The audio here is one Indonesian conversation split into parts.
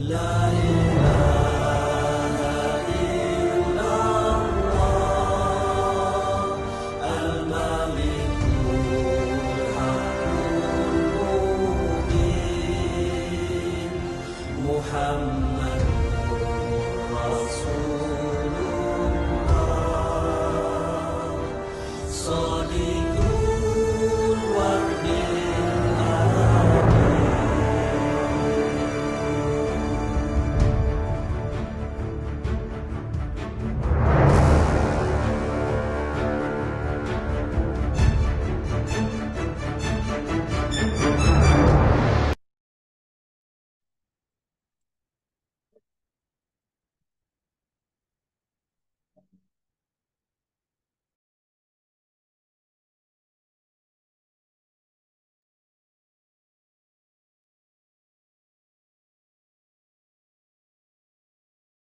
لا إله إلا الله الملك الحق المبين محمد رسول الله صادق الوعد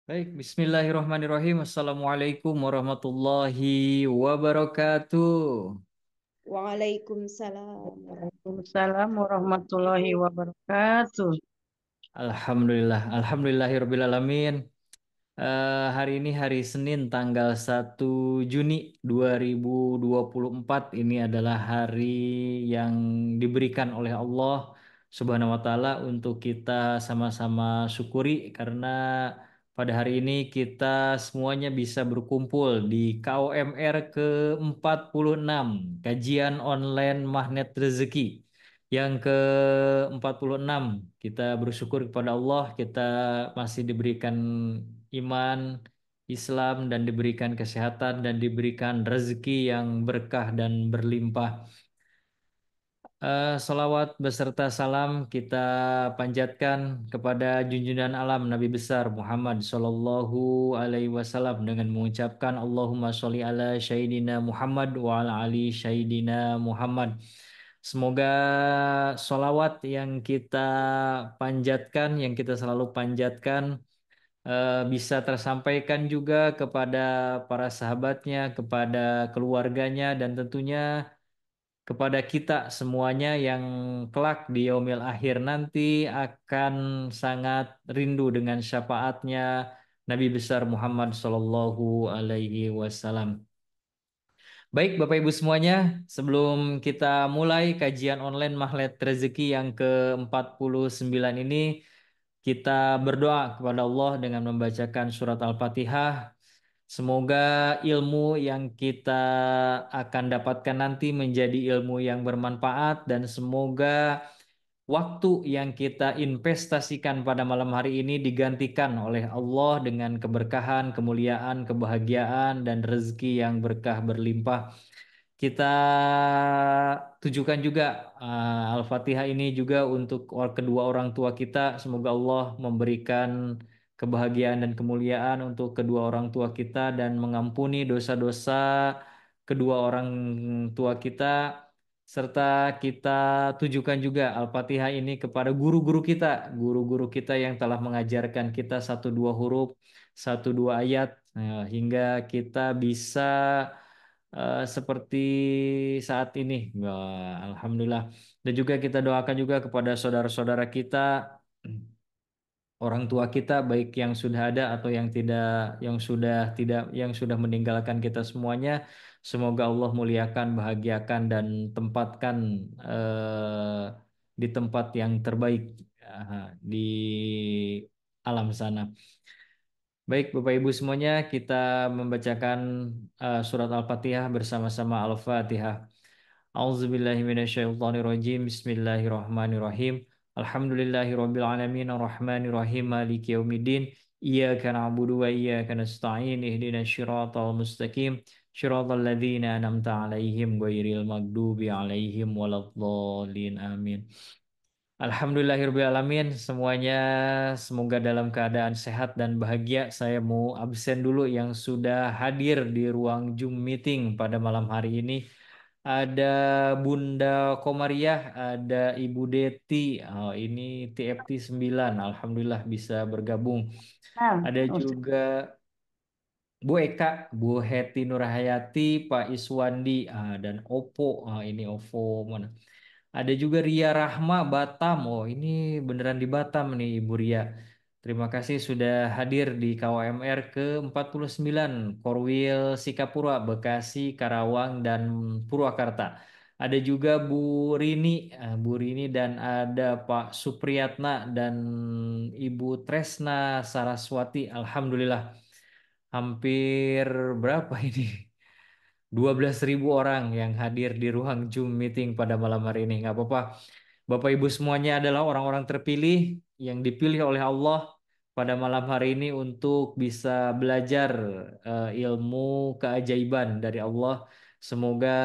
Baik, Bismillahirrahmanirrahim. Assalamualaikum warahmatullahi wabarakatuh. Waalaikumsalam. Waalaikumsalam warahmatullahi wabarakatuh. Alhamdulillahirrabbilalamin. Hari ini hari Senin tanggal 1 Juni 2024. Ini adalah hari yang diberikan oleh Allah Subhanahu wa taala untuk kita sama-sama syukuri karena pada hari ini kita semuanya bisa berkumpul di KOMR ke-46, kajian online Magnet Rezeki yang ke-46. Kita bersyukur kepada Allah, kita masih diberikan iman, Islam, dan diberikan kesehatan dan diberikan rezeki yang berkah dan berlimpah. Salawat beserta salam kita panjatkan kepada junjungan alam Nabi besar Muhammad Sallallahu Alaihi Wasallam dengan mengucapkan Allahumma sholli ala Sayyidina Muhammad wa ala ali Sayyidina Muhammad. Semoga solawat yang kita panjatkan, yang kita selalu panjatkan, bisa tersampaikan juga kepada para sahabatnya, kepada keluarganya, dan tentunya kepada kita semuanya yang kelak di yaumil akhir nanti akan sangat rindu dengan syafaatnya Nabi besar Muhammad Sallallahu Alaihi Wasallam. Baik, Bapak Ibu semuanya, sebelum kita mulai kajian online Mahlet Rezeki yang ke-49 ini, kita berdoa kepada Allah dengan membacakan surat Al-Fatihah. Semoga ilmu yang kita akan dapatkan nanti menjadi ilmu yang bermanfaat dan semoga waktu yang kita investasikan pada malam hari ini digantikan oleh Allah dengan keberkahan, kemuliaan, kebahagiaan, dan rezeki yang berkah berlimpah. Kita tujukan juga Al-Fatihah ini juga untuk kedua orang tua kita. Semoga Allah memberikan kebahagiaan dan kemuliaan untuk kedua orang tua kita dan mengampuni dosa-dosa kedua orang tua kita. Serta kita tujukan juga Al-Fatihah ini kepada guru-guru kita yang telah mengajarkan kita satu dua huruf, satu dua ayat, hingga kita bisa seperti saat ini. Wah, Alhamdulillah. Dan juga kita doakan juga kepada saudara-saudara kita, orang tua kita, baik yang sudah ada atau yang tidak, yang sudah meninggalkan kita semuanya. Semoga Allah muliakan, bahagiakan, dan tempatkan di tempat yang terbaik di alam sana. Baik, Bapak Ibu semuanya, kita membacakan surat Al-Fatihah bersama-sama. Al-Fatihah. A'udzubillahiminasyaitonirrajim. Bismillahirrahmanirrahim. Alhamdulillahirabbil alamin arrahmanirrahim maliki yaumiddin. Iyyaka na'budu wa iyyaka nasta'in ihdinas syiratal mustaqim syiratal ladzina an'amta 'alaihim ghairil maghdubi 'alaihim waladdallin. Amin. Alhamdulillahirrahmanirrahim. Semuanya semoga dalam keadaan sehat dan bahagia. Saya mau absen dulu yang sudah hadir di ruang Zoom meeting pada malam hari ini. Ada Bunda Komariah, ada Ibu Deti. Oh, ini TFT 9. Alhamdulillah bisa bergabung. Nah, Ada juga Bu Eka, Bu Heti Nurhayati, Pak Iswandi, dan Opo. Ini Ovo mana? Ada juga Ria Rahma Batam. Oh, ini beneran di Batam nih Ibu Ria. Terima kasih sudah hadir di KWMR ke-49 Korwil Sikapura, Bekasi, Karawang, dan Purwakarta. Ada juga Bu Rini, Bu Rini dan ada Pak Supriyatna dan Ibu Tresna Saraswati. Alhamdulillah, hampir berapa ini? 12.000 orang yang hadir di ruang Zoom meeting pada malam hari ini. Nggak apa-apa. Bapak Ibu semuanya adalah orang-orang terpilih yang dipilih oleh Allah pada malam hari ini untuk bisa belajar ilmu keajaiban dari Allah. Semoga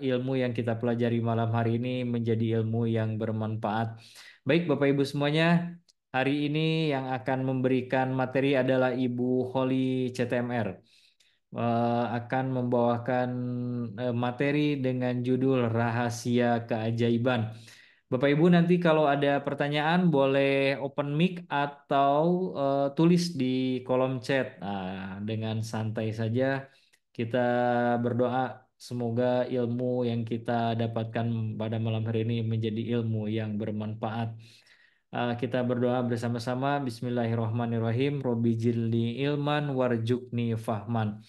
ilmu yang kita pelajari malam hari ini menjadi ilmu yang bermanfaat. Baik, Bapak Ibu semuanya, hari ini yang akan memberikan materi adalah Ibu Holly CTMR, akan membawakan materi dengan judul Rahasia Keajaiban. Bapak Ibu nanti kalau ada pertanyaan boleh open mic atau tulis di kolom chat. Nah, dengan santai saja kita berdoa semoga ilmu yang kita dapatkan pada malam hari ini menjadi ilmu yang bermanfaat. Kita berdoa bersama-sama. Bismillahirrahmanirrahim. Robbi jilni ilman warjukni fahman.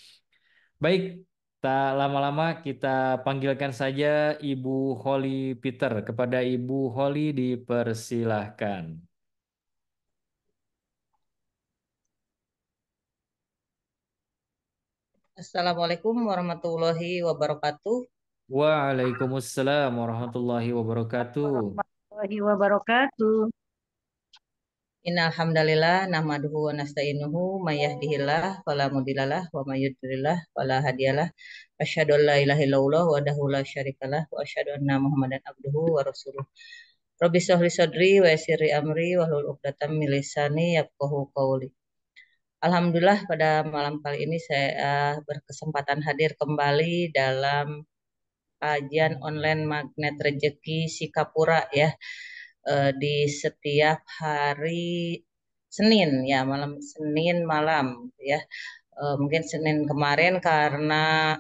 Baik, tak lama-lama kita panggilkan saja Ibu Holly Peter. Kepada Ibu Holly dipersilahkan. Assalamualaikum warahmatullahi wabarakatuh. Waalaikumsalam warahmatullahi wabarakatuh. Warahmatullahi wabarakatuh. Innal hamdalillah nahmaduhu wa nasta'inuhu may yahdihillah fala mudhillalah wa may yudhlillah fala hadiyalah. Asyhadu an la ilaha illallah wahdahu la syarikalah wa asyhadu anna Muhammadan abduhu wa rasuluh. Rabbi shrah li sadri wa yassir li amri wahlul 'uqdatam min lisani yafqahu qawli. Alhamdulillah pada malam kali ini saya berkesempatan hadir kembali dalam kajian online Magnet Rezeki Sikapura ya, di setiap hari Senin ya, malam Senin malam ya. Mungkin Senin kemarin karena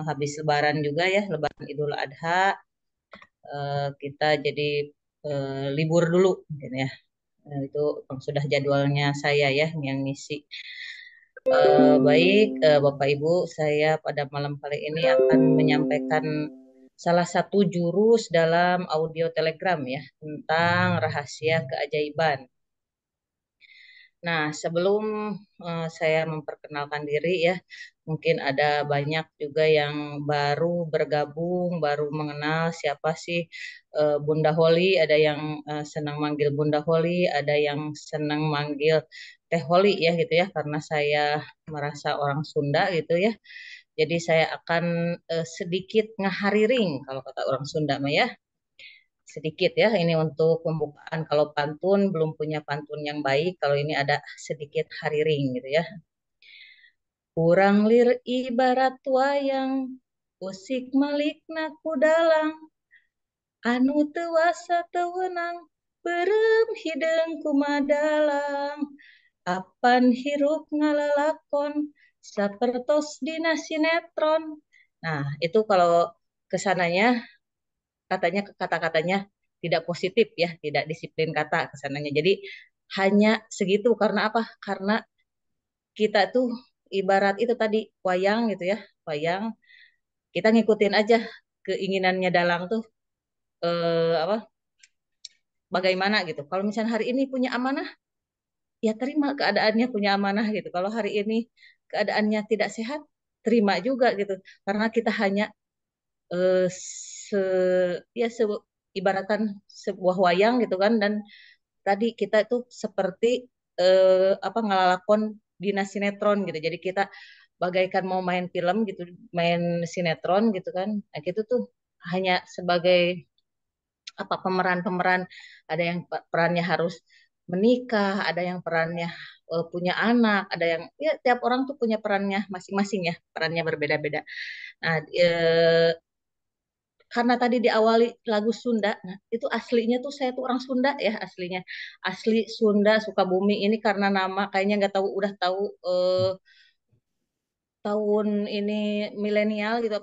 habis Lebaran juga ya, Lebaran Idul Adha, kita jadi libur dulu mungkin ya. Itu sudah jadwalnya saya ya yang ngisi. Baik, Bapak Ibu, saya pada malam kali ini akan menyampaikan salah satu jurus dalam audio telegram ya, tentang rahasia keajaiban. Nah, sebelum saya memperkenalkan diri ya, mungkin ada banyak juga yang baru bergabung, baru mengenal siapa sih Bunda Holi. Ada yang senang manggil Bunda Holi, ada yang senang manggil Teh Holi ya gitu ya, karena saya merasa orang Sunda gitu ya. Jadi saya akan sedikit ngahariring kalau kata orang Sunda mah ya, sedikit ya ini untuk pembukaan. Kalau pantun belum punya pantun yang baik, kalau ini ada sedikit hariring gitu ya. Kurang lir ibarat wayang, usik malikna kudalang, anu tewasa tewenang, berem hideng kumadalang, apan hirup ngalalakon, sapertos dina sinetron. Nah, itu kalau kesananya katanya kata-katanya tidak positif ya, tidak disiplin kata kesananya. Jadi hanya segitu karena apa? Karena kita tuh ibarat itu tadi wayang gitu ya, wayang kita ngikutin aja keinginannya dalang tuh apa? Bagaimana gitu. Kalau misalnya hari ini punya amanah, ya terima keadaannya punya amanah gitu. Kalau hari ini keadaannya tidak sehat, terima juga gitu. Karena kita hanya eh, se ya ibaratkan sebuah wayang gitu kan, dan tadi kita itu seperti apa ngelalakon dina sinetron gitu. Jadi kita bagaikan mau main film gitu, main sinetron gitu kan. Nah, gitu tuh hanya sebagai apa pemeran-pemeran, ada yang perannya harus menikah, ada yang perannya punya anak, ada yang ya tiap orang tuh punya perannya masing-masing ya, perannya berbeda-beda. Nah, karena tadi diawali lagu Sunda, nah itu aslinya tuh saya tuh orang Sunda ya aslinya, asli Sunda Sukabumi ini karena nama kayaknya nggak tahu udah tahu tahun ini milenial gitu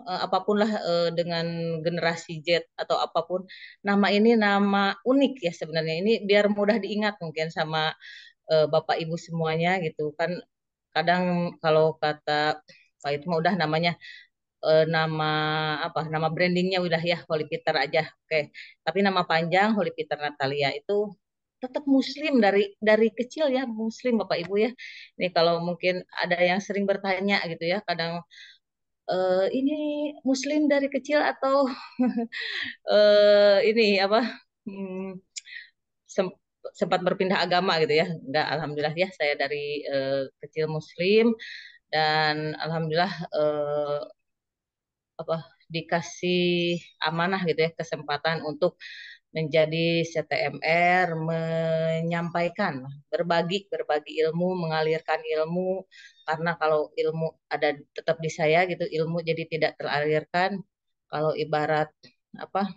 apapun lah dengan generasi Z atau apapun, nama ini nama unik ya sebenarnya. Ini biar mudah diingat mungkin sama Bapak Ibu semuanya gitu kan. Kadang kalau kata Pak itu mah udah namanya nama apa, nama brandingnya udah ya Holy Peter aja, oke. Tapi nama panjang Holy Peter Natalia itu tetap Muslim dari kecil ya, Muslim Bapak Ibu ya. Ini kalau mungkin ada yang sering bertanya gitu ya, kadang ini Muslim dari kecil atau ini apa, hmm, sem- sempat berpindah agama gitu ya? Enggak, alhamdulillah ya saya dari kecil Muslim, dan alhamdulillah apa, dikasih amanah gitu ya, kesempatan untuk menjadi CTMR, menyampaikan, berbagi berbagi ilmu, mengalirkan ilmu, karena kalau ilmu ada tetap di saya gitu, ilmu jadi tidak teralirkan. Kalau ibarat apa,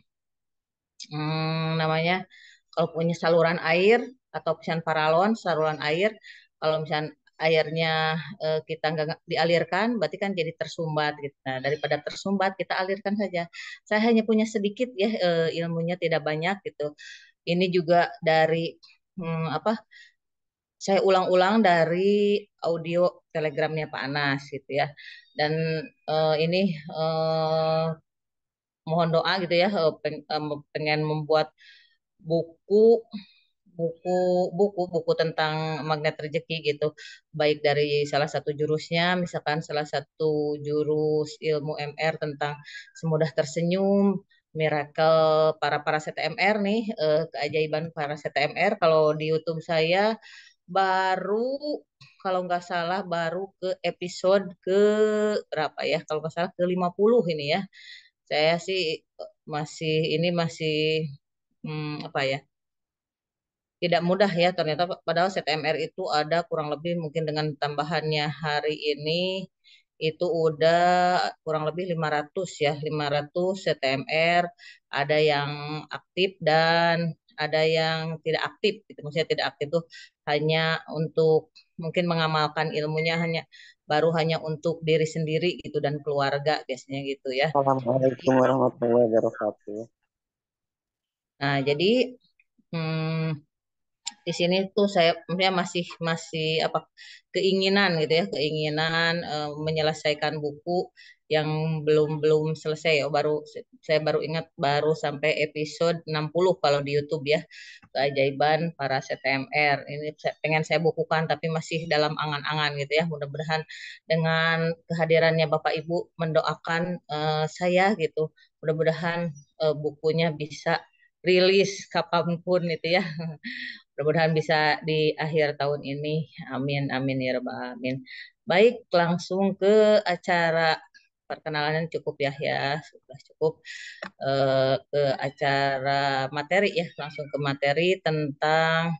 namanya, kalau punya saluran air atau misalnya paralon saluran air, kalau misalnya airnya kita nggak dialirkan berarti kan jadi tersumbat gitu. Nah, daripada tersumbat kita alirkan saja. Saya hanya punya sedikit ya, ilmunya tidak banyak gitu. Ini juga dari apa, saya ulang-ulang dari audio telegramnya Pak Anas gitu ya. Dan ini eh, mohon doa gitu ya, pengen membuat buku buku buku tentang magnet rezeki gitu, baik dari salah satu jurusnya, misalkan salah satu jurus ilmu MR tentang semudah tersenyum, miracle para para CTMR nih, keajaiban para CTMR. Kalau di YouTube saya baru, kalau nggak salah baru ke episode ke berapa ya, kalau nggak salah ke 50 ini ya. Saya sih masih ini masih apa ya, tidak mudah ya ternyata, padahal ZMR itu ada kurang lebih mungkin dengan tambahannya hari ini itu udah kurang lebih 500 ya, 500 ZMR, ada yang aktif dan ada yang tidak aktif gitu. Maksudnya tidak aktif tuh hanya untuk mungkin mengamalkan ilmunya, hanya untuk diri sendiri gitu dan keluarga biasanya gitu ya. Assalamualaikum warahmatullahi wabarakatuh. Nah, jadi hmm, di sini tuh saya maksudnya masih masih apa, keinginan gitu ya, keinginan menyelesaikan buku yang belum belum selesai. Saya baru ingat baru sampai episode 60 kalau di YouTube ya, keajaiban para CTMR. Ini pengen saya bukukan tapi masih dalam angan-angan gitu ya. Mudah-mudahan dengan kehadirannya Bapak Ibu mendoakan saya gitu, mudah-mudahan bukunya bisa rilis kapanpun itu ya. Mudah-mudahan bisa di akhir tahun ini. Amin, amin ya rabbal alamin. Baik, langsung ke acara perkenalan cukup ya, sudah cukup. Ke acara materi ya, langsung ke materi tentang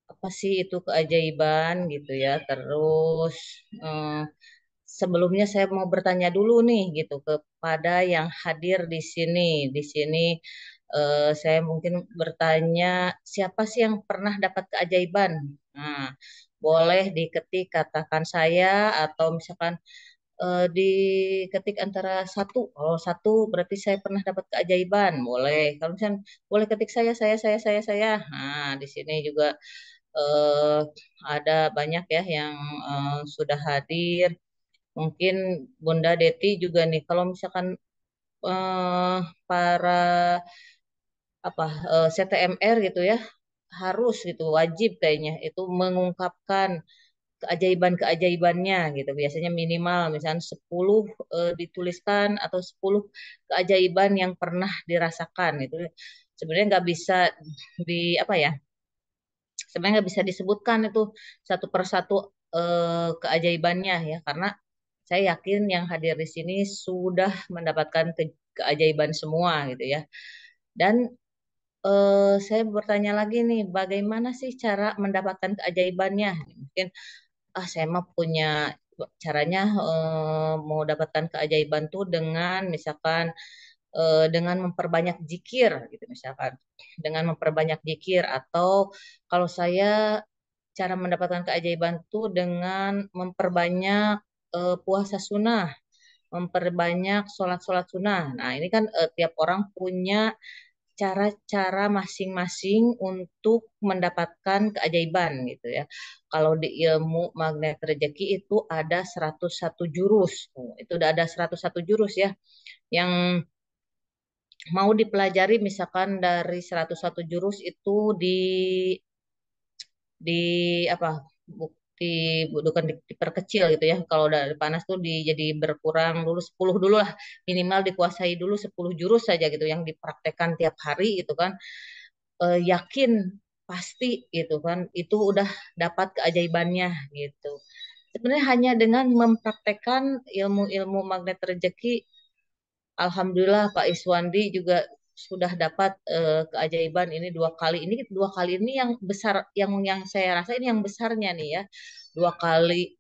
apa sih itu keajaiban gitu ya. Terus eh, sebelumnya saya mau bertanya dulu nih gitu kepada yang hadir di sini. Di sini saya mungkin bertanya, siapa sih yang pernah dapat keajaiban? Nah, boleh diketik katakan saya, atau misalkan diketik antara satu. Kalau satu berarti saya pernah dapat keajaiban. Boleh. Kalau misalkan boleh ketik saya. Nah, di sini juga eh, ada banyak ya yang sudah hadir. Mungkin Bunda Deti juga nih, kalau misalkan eh, para apa, CTMR gitu ya, harus gitu, wajib kayaknya itu mengungkapkan keajaiban-keajaibannya gitu. Biasanya minimal misalnya 10 dituliskan, atau 10 keajaiban yang pernah dirasakan itu. Sebenarnya nggak bisa di apa ya? Sebenarnya nggak bisa disebutkan itu satu persatu keajaibannya ya, karena saya yakin yang hadir di sini sudah mendapatkan keajaiban semua gitu ya. Dan saya bertanya lagi nih, bagaimana sih cara mendapatkan keajaibannya? Mungkin saya mah punya caranya, mau dapatkan keajaiban tuh dengan misalkan dengan memperbanyak zikir gitu misalkan. Dengan memperbanyak zikir, atau kalau saya cara mendapatkan keajaiban tuh dengan memperbanyak puasa sunnah, memperbanyak sholat-sholat sunnah. Nah, ini kan tiap orang punya cara-cara masing-masing untuk mendapatkan keajaiban gitu ya. Kalau di ilmu magnet rezeki itu ada 101 jurus. Itu udah ada 101 jurus ya yang mau dipelajari, misalkan dari 101 jurus itu di apa bukti bukan diperkecil gitu ya. Kalau udah panas tuh jadi berkurang dulu 10 dulu lah, minimal dikuasai dulu 10 jurus saja gitu yang dipraktekkan tiap hari gitu kan. Yakin pasti gitu kan itu udah dapat keajaibannya gitu. Sebenarnya hanya dengan mempraktekkan ilmu-ilmu magnet rezeki, alhamdulillah Pak Iswandi juga sudah dapat keajaiban ini 2 kali. Ini 2 kali ini yang besar, yang saya rasa ini yang besarnya nih ya. 2 kali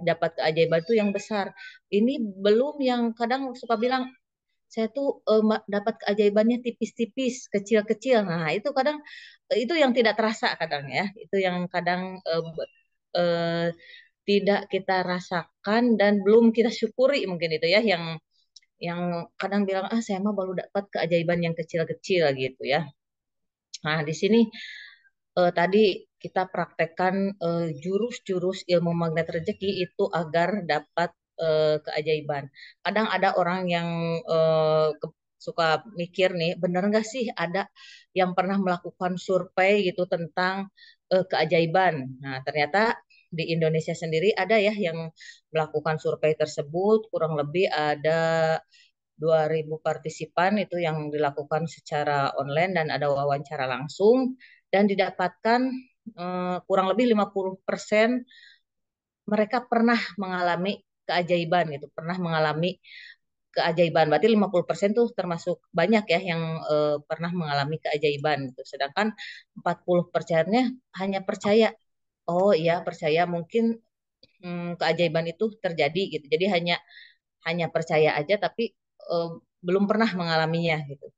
dapat keajaiban itu yang besar. Ini belum yang kadang suka bilang saya tuh dapat keajaibannya tipis-tipis, kecil-kecil. Nah, itu kadang itu yang tidak terasa kadang ya. Itu yang kadang eh, tidak kita rasakan dan belum kita syukuri mungkin itu ya yang kadang bilang saya mah baru dapat keajaiban yang kecil-kecil gitu ya. Nah, di sini tadi kita praktekkan jurus-jurus ilmu magnet rezeki itu agar dapat keajaiban. Kadang ada orang yang suka mikir nih, bener nggak sih ada yang pernah melakukan survei gitu tentang keajaiban. Nah, ternyata di Indonesia sendiri ada ya yang melakukan survei tersebut, kurang lebih ada 2.000 partisipan itu yang dilakukan secara online dan ada wawancara langsung dan didapatkan kurang lebih 50% mereka pernah mengalami keajaiban gitu, pernah mengalami keajaiban. Berarti 50% tuh termasuk banyak ya yang pernah mengalami keajaiban gitu. Sedangkan 40%-nya hanya percaya. Oh iya, percaya mungkin keajaiban itu terjadi gitu. Jadi hanya hanya percaya aja tapi eh, belum pernah mengalaminya gitu.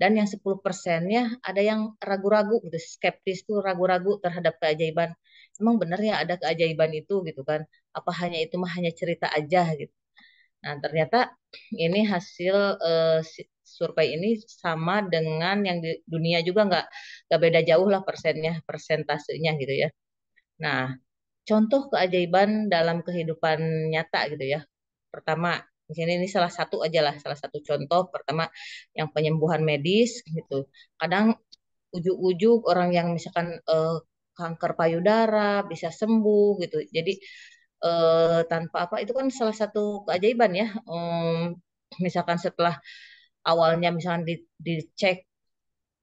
Dan yang 10%-nya ada yang ragu-ragu gitu, skeptis tuh ragu-ragu terhadap keajaiban. Emang benar ya ada keajaiban itu gitu kan? Apa hanya itu mah hanya cerita aja gitu. Nah, ternyata ini hasil survei ini sama dengan yang di dunia juga nggak beda jauh lah persennya, persentasenya gitu ya. Nah, contoh keajaiban dalam kehidupan nyata gitu ya. Pertama, di sini ini salah satu aja lah, salah satu contoh. Pertama, yang penyembuhan medis gitu. Kadang ujuk-ujuk orang yang misalkan kanker payudara bisa sembuh gitu. Jadi tanpa apa itu kan salah satu keajaiban ya. Misalkan setelah awalnya misalkan dicek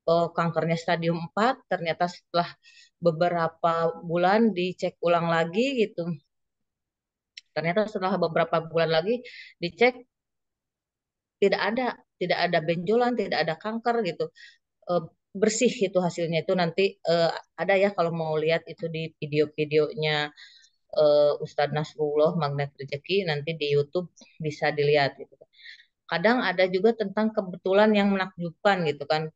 kankernya stadium 4, ternyata setelah beberapa bulan dicek ulang lagi gitu. Ternyata setelah beberapa bulan lagi dicek tidak ada tidak ada benjolan, tidak ada kanker gitu. Eh, Bersih itu hasilnya itu nanti ada ya kalau mau lihat itu di video-videonya Ustadz Nasrullah Magnet Rezeki nanti di YouTube bisa dilihat gitu. Kadang ada juga tentang kebetulan yang menakjubkan gitu kan,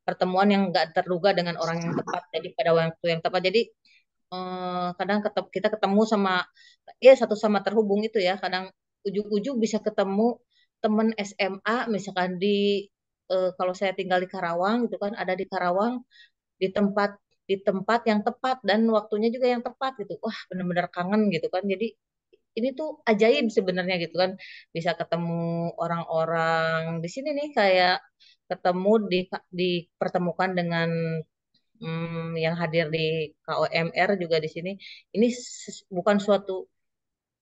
pertemuan yang nggak terduga dengan orang yang tepat jadi pada waktu yang tepat. Jadi kadang kita ketemu sama ya satu sama terhubung itu ya, kadang ujung-ujung bisa ketemu temen SMA misalkan kalau saya tinggal di Karawang gitu kan, ada di Karawang di tempat yang tepat dan waktunya juga yang tepat gitu. Wah, benar-benar kangen gitu kan. Jadi ini tuh ajaib sebenarnya gitu kan, bisa ketemu orang-orang di sini nih, kayak ketemu dipertemukan dengan yang hadir di KOMR juga di sini. Ini bukan suatu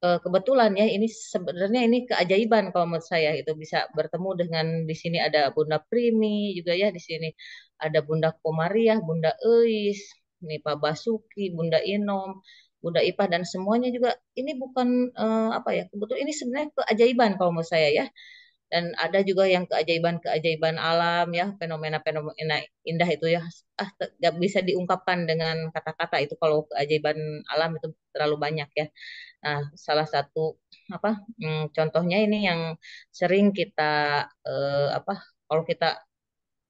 kebetulan ya, ini sebenarnya ini keajaiban kalau menurut saya itu bisa bertemu dengan di sini ada Bunda Primi juga ya, di sini ada Bunda Komariah, Bunda Eis, ini Pak Basuki, Bunda Inom, Bunda Ipah dan semuanya juga ini bukan apa ya, kebetulan ini sebenarnya keajaiban kalau menurut saya ya. Dan ada juga yang keajaiban-keajaiban alam ya, fenomena-fenomena indah itu ya, gak bisa diungkapkan dengan kata-kata itu kalau keajaiban alam itu terlalu banyak ya. Nah, salah satu apa contohnya ini yang sering kita apa kalau kita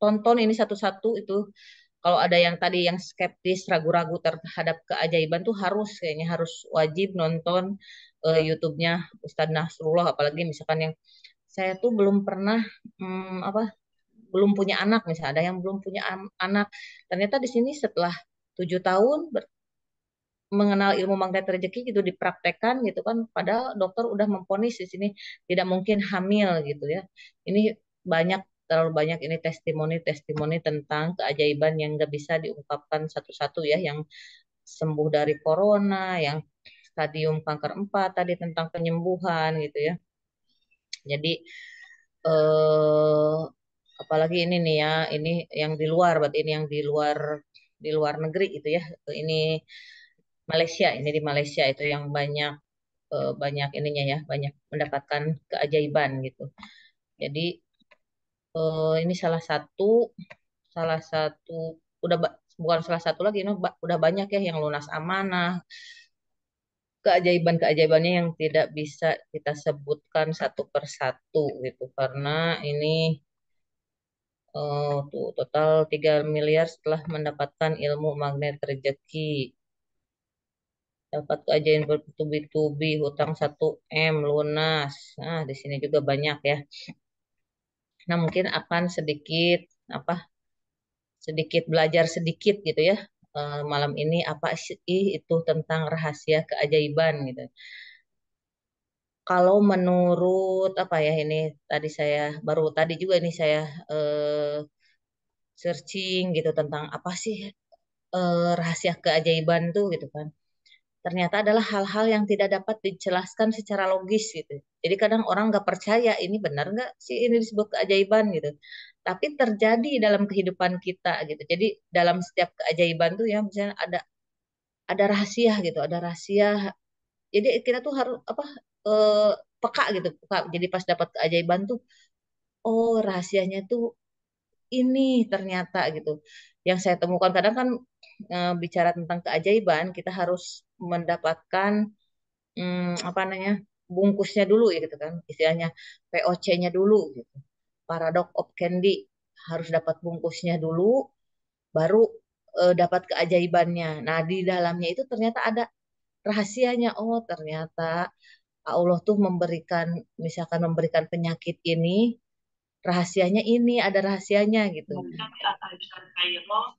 tonton ini satu-satu itu kalau ada yang tadi yang skeptis, ragu-ragu terhadap keajaiban tuh kayaknya harus wajib nonton YouTube-nya Ustadz Nasrullah, apalagi misalkan yang saya tuh belum pernah apa belum punya anak, misalnya ada yang belum punya anak, ternyata di sini setelah 7 tahun mengenal ilmu magnet rezeki gitu dipraktekkan gitu kan, padahal dokter udah memvonis di sini tidak mungkin hamil gitu ya. Ini banyak, terlalu banyak ini testimoni-testimoni tentang keajaiban yang nggak bisa diungkapkan satu-satu ya, yang sembuh dari corona, yang stadium kanker 4 tadi tentang penyembuhan gitu ya. Jadi eh apalagi ini nih ya, ini yang di luar, berarti ini yang di luar negeri itu ya. Ini Malaysia, ini di Malaysia itu yang banyak banyak ininya ya, banyak mendapatkan keajaiban gitu. Jadi ini salah satu udah bukan salah satu lagi, ini udah banyak ya yang lunas amanah, keajaiban-keajaibannya yang tidak bisa kita sebutkan satu persatu gitu, karena ini tuh total 3 miliar setelah mendapatkan ilmu magnet rezeki. Dapat keajaiban bertubi-tubi, hutang 1 M lunas. Nah, di sini juga banyak ya. Nah, mungkin akan apa sedikit belajar sedikit gitu ya. Malam ini apa sih itu tentang rahasia keajaiban gitu. Kalau menurut apa ya, ini tadi saya baru tadi juga ini saya eh, searching gitu tentang apa sih rahasia keajaiban tuh gitu kan. Ternyata adalah hal-hal yang tidak dapat dijelaskan secara logis gitu. Jadi kadang orang nggak percaya ini benar nggak sih ini disebut keajaiban gitu. Tapi terjadi dalam kehidupan kita gitu. Jadi dalam setiap keajaiban tuh ya misalnya ada rahasia gitu, ada rahasia. Jadi kita tuh harus apa eh, peka gitu, peka. Jadi pas dapat keajaiban tuh, oh rahasianya tuh ini ternyata gitu. Yang saya temukan kadang kan bicara tentang keajaiban kita harus mendapatkan apa namanya bungkusnya dulu ya gitu kan, istilahnya POC-nya dulu gitu, Paradox of Candy, harus dapat bungkusnya dulu baru dapat keajaibannya. Nah di dalamnya itu ternyata ada rahasianya. Oh ternyata Allah tuh memberikan, misalkan memberikan penyakit ini, rahasianya ini ada rahasianya gitu. Kami akan bisa Kairo,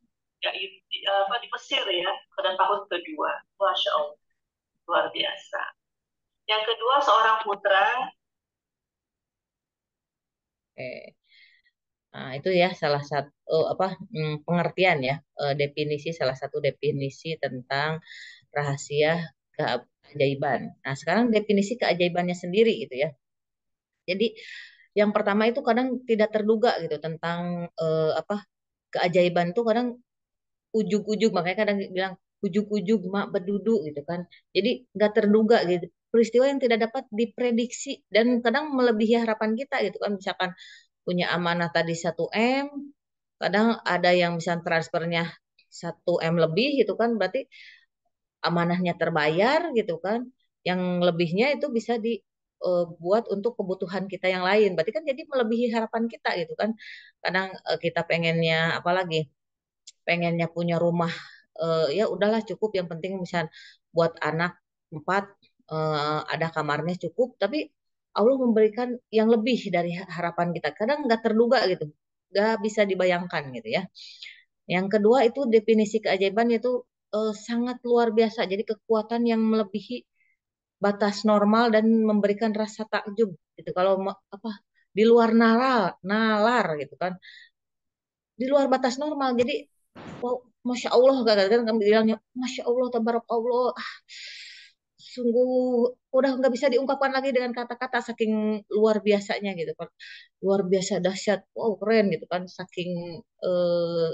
di Mesir ya, pada tahun kedua. Masya Allah, luar biasa. Yang kedua, seorang putra. Eh, Nah, itu ya salah satu pengertian ya, definisi, salah satu definisi tentang rahasia keajaiban. Nah, sekarang definisi keajaibannya sendiri gitu ya. Jadi yang pertama itu kadang tidak terduga gitu tentang apa keajaiban tuh kadang ujug-ujug, makanya kadang bilang ujug-ujug mak berduduk gitu kan. Jadi nggak terduga gitu. Peristiwa yang tidak dapat diprediksi dan kadang melebihi harapan kita gitu kan. Misalkan punya amanah tadi 1 M, kadang ada yang bisa transfernya 1 M lebih gitu kan, berarti amanahnya terbayar gitu kan, yang lebihnya itu bisa dibuat untuk kebutuhan kita yang lain, berarti kan jadi melebihi harapan kita gitu kan. Kadang kita pengennya apalagi pengennya punya rumah, ya udahlah cukup yang penting misal buat anak 4, ada kamarnya cukup, tapi Allah memberikan yang lebih dari harapan kita, kadang nggak terduga gitu, nggak bisa dibayangkan gitu ya. Yang kedua itu definisi keajaiban yaitu sangat luar biasa, jadi kekuatan yang melebihi batas normal dan memberikan rasa takjub gitu, kalau apa di luar nalar gitu kan, di luar batas normal. Jadi wow, Masya Allah, kadang-kadang kami bilangnya, Masya Allah, tabarak Allah, sungguh udah nggak bisa diungkapkan lagi dengan kata-kata, saking luar biasanya gitu kan, luar biasa dahsyat, wow keren gitu kan, saking eh,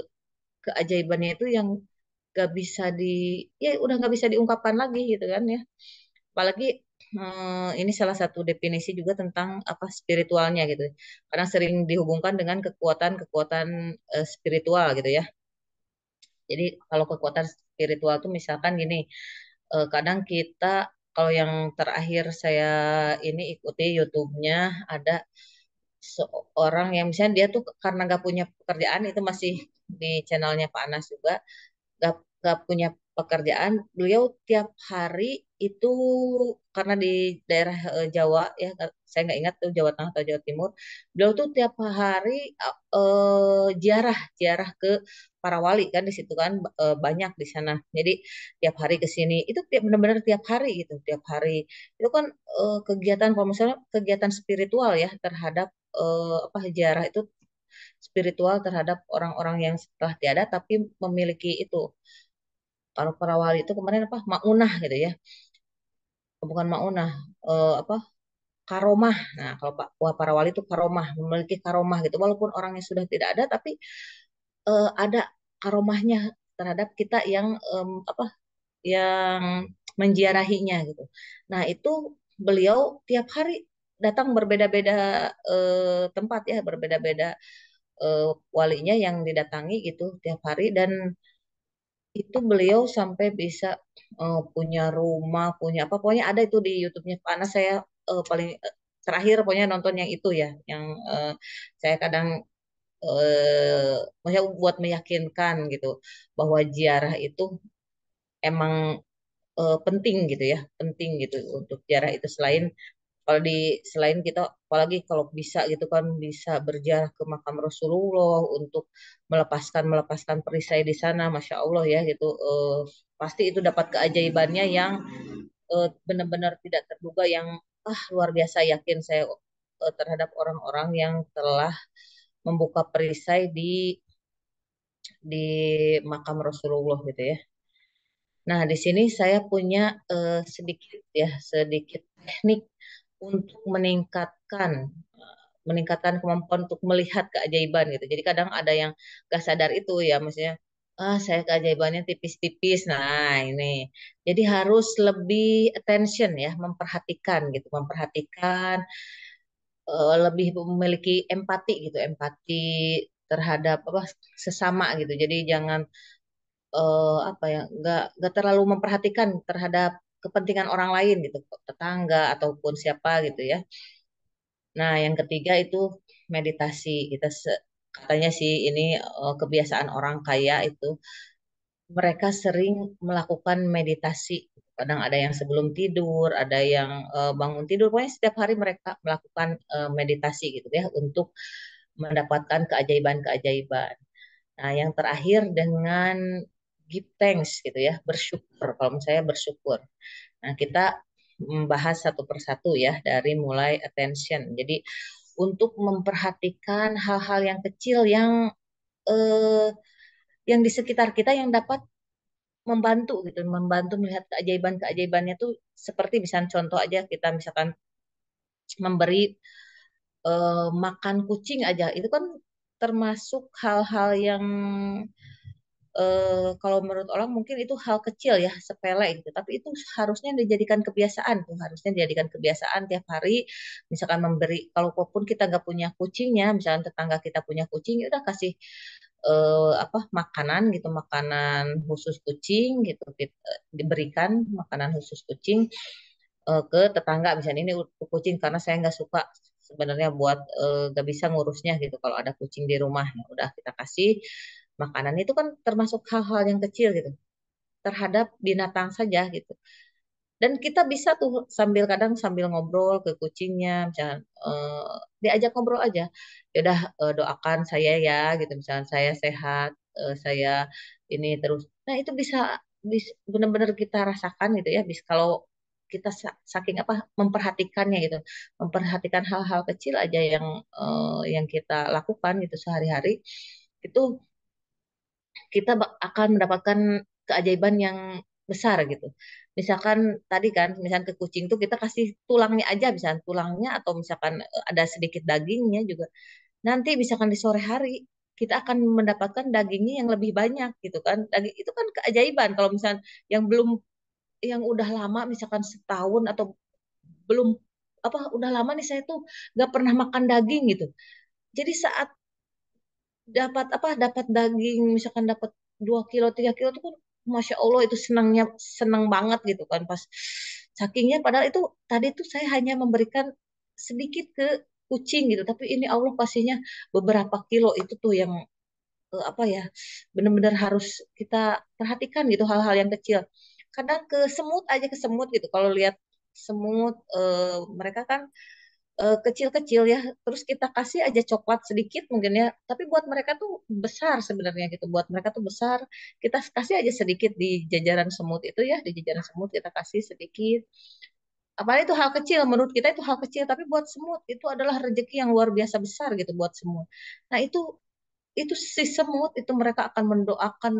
keajaibannya itu yang nggak bisa ya udah nggak bisa diungkapkan lagi gitu kan ya. Apalagi ini salah satu definisi juga tentang apa spiritualnya gitu, karena sering dihubungkan dengan kekuatan-kekuatan spiritual gitu ya. Jadi kalau kekuatan spiritual tuh misalkan gini, kadang kita kalau yang terakhir saya ini ikuti YouTube-nya ada seorang yang misalnya dia tuh karena nggak punya pekerjaan, itu masih di channelnya Pak Anas juga, nggak punya pekerjaan, beliau tiap hari itu, karena di daerah Jawa ya, saya nggak ingat tuh Jawa Tengah atau Jawa Timur, beliau tuh tiap hari ziarah ziarah ke para wali kan, di situ kan banyak di sana, jadi tiap hari ke sini itu benar-benar tiap hari gitu, tiap hari itu kan kegiatan, kalau misalnya kegiatan spiritual ya terhadap apa, ziarah itu spiritual terhadap orang-orang yang setelah tiada tapi memiliki itu. Kalau para wali itu kemarin apa, maunah gitu ya, bukan maunah, apa, karomah. Nah, kalau Pak wah, para wali itu karomah, memiliki karomah gitu. Walaupun orangnya sudah tidak ada, tapi ada karomahnya terhadap kita yang apa, yang menziarahinya gitu. Nah, itu beliau tiap hari datang berbeda-beda tempat ya, berbeda-beda walinya yang didatangi gitu tiap hari, dan itu beliau sampai bisa punya rumah, punya apa, pokoknya ada itu di YouTube-nya Panas. Saya paling terakhir pokoknya nonton yang itu ya, yang saya kadang maksudnya buat meyakinkan gitu bahwa ziarah itu emang penting gitu ya, penting gitu untuk ziarah itu. Selain kalau di selain kita, apalagi kalau bisa gitu kan, bisa berziarah ke makam Rasulullah untuk melepaskan melepaskan perisai di sana, masya Allah ya gitu. Pasti itu dapat keajaibannya yang benar-benar tidak terduga, yang luar biasa, yakin saya terhadap orang-orang yang telah membuka perisai di makam Rasulullah gitu ya. Nah, di sini saya punya sedikit ya, sedikit teknik untuk meningkatkan kemampuan untuk melihat keajaiban gitu. Jadi kadang ada yang gak sadar itu ya, maksudnya saya keajaibannya tipis-tipis. Nah, ini. Jadi harus lebih attention ya, memperhatikan gitu, memperhatikan, lebih memiliki empati gitu, empati terhadap apa, sesama gitu. Jadi jangan apa ya, nggak terlalu memperhatikan terhadap kepentingan orang lain gitu, tetangga ataupun siapa gitu ya. Nah, yang ketiga itu meditasi. Katanya sih ini kebiasaan orang kaya itu, mereka sering melakukan meditasi. Kadang ada yang sebelum tidur, ada yang bangun tidur. Pokoknya setiap hari mereka melakukan meditasi gitu ya, untuk mendapatkan keajaiban-keajaiban. Nah, yang terakhir dengan give thanks gitu ya, bersyukur. Kalau menurut saya bersyukur. Nah, kita membahas satu persatu ya, dari mulai attention. Jadi untuk memperhatikan hal-hal yang kecil eh, yang di sekitar kita yang dapat membantu gitu, membantu melihat keajaiban-keajaibannya tuh, seperti misalnya contoh aja, kita misalkan memberi makan kucing aja, itu kan termasuk hal-hal yang kalau menurut orang mungkin itu hal kecil ya, sepele gitu, tapi itu harusnya dijadikan kebiasaan tuh, harusnya dijadikan kebiasaan tiap hari. Misalkan memberi, kalaupun kita nggak punya kucingnya, misalkan tetangga kita punya kucing, ya udah kasih apa, makanan gitu, makanan khusus kucing gitu, diberikan makanan khusus kucing ke tetangga, misalnya ini untuk kucing, karena saya nggak suka sebenarnya buat nggak bisa ngurusnya gitu kalau ada kucing di rumah. Ya udah, kita kasih makanan. Itu kan termasuk hal-hal yang kecil gitu terhadap binatang saja gitu. Dan kita bisa tuh sambil, kadang sambil ngobrol ke kucingnya, misalnya diajak ngobrol aja. Ya udah, doakan saya ya gitu, misalnya saya sehat, saya ini terus. Nah, itu bisa benar-benar kita rasakan gitu ya. Bisa kalau kita saking apa, memperhatikannya gitu, memperhatikan hal-hal kecil aja yang kita lakukan gitu sehari-hari, itu kita akan mendapatkan keajaiban yang besar gitu. Misalkan tadi kan, misalkan ke kucing tuh kita kasih tulangnya aja, misalkan tulangnya, atau misalkan ada sedikit dagingnya juga. Nanti misalkan di sore hari kita akan mendapatkan dagingnya yang lebih banyak gitu kan. Daging itu kan keajaiban. Kalau misalkan yang belum, yang udah lama, misalkan setahun atau belum apa, udah lama nih saya tuh nggak pernah makan daging gitu. Jadi saat dapat apa, dapat daging, misalkan dapat 2 kilo 3 kilo tuh kan, masya Allah, itu senangnya, senang banget gitu kan, pas sakingnya, padahal itu tadi tuh saya hanya memberikan sedikit ke kucing gitu, tapi ini Allah kasihnya beberapa kilo. Itu tuh yang apa ya, benar-benar harus kita perhatikan gitu, hal-hal yang kecil. Kadang ke semut aja, ke semut gitu, kalau lihat semut mereka kan kecil-kecil ya, terus kita kasih aja coklat sedikit mungkin ya, tapi buat mereka tuh besar sebenarnya gitu, buat mereka tuh besar. Kita kasih aja sedikit di jajaran semut itu ya, di jajaran semut kita kasih sedikit. Apalagi itu hal kecil, menurut kita itu hal kecil, tapi buat semut itu adalah rezeki yang luar biasa besar gitu buat semut. Nah itu si semut itu mereka akan mendoakan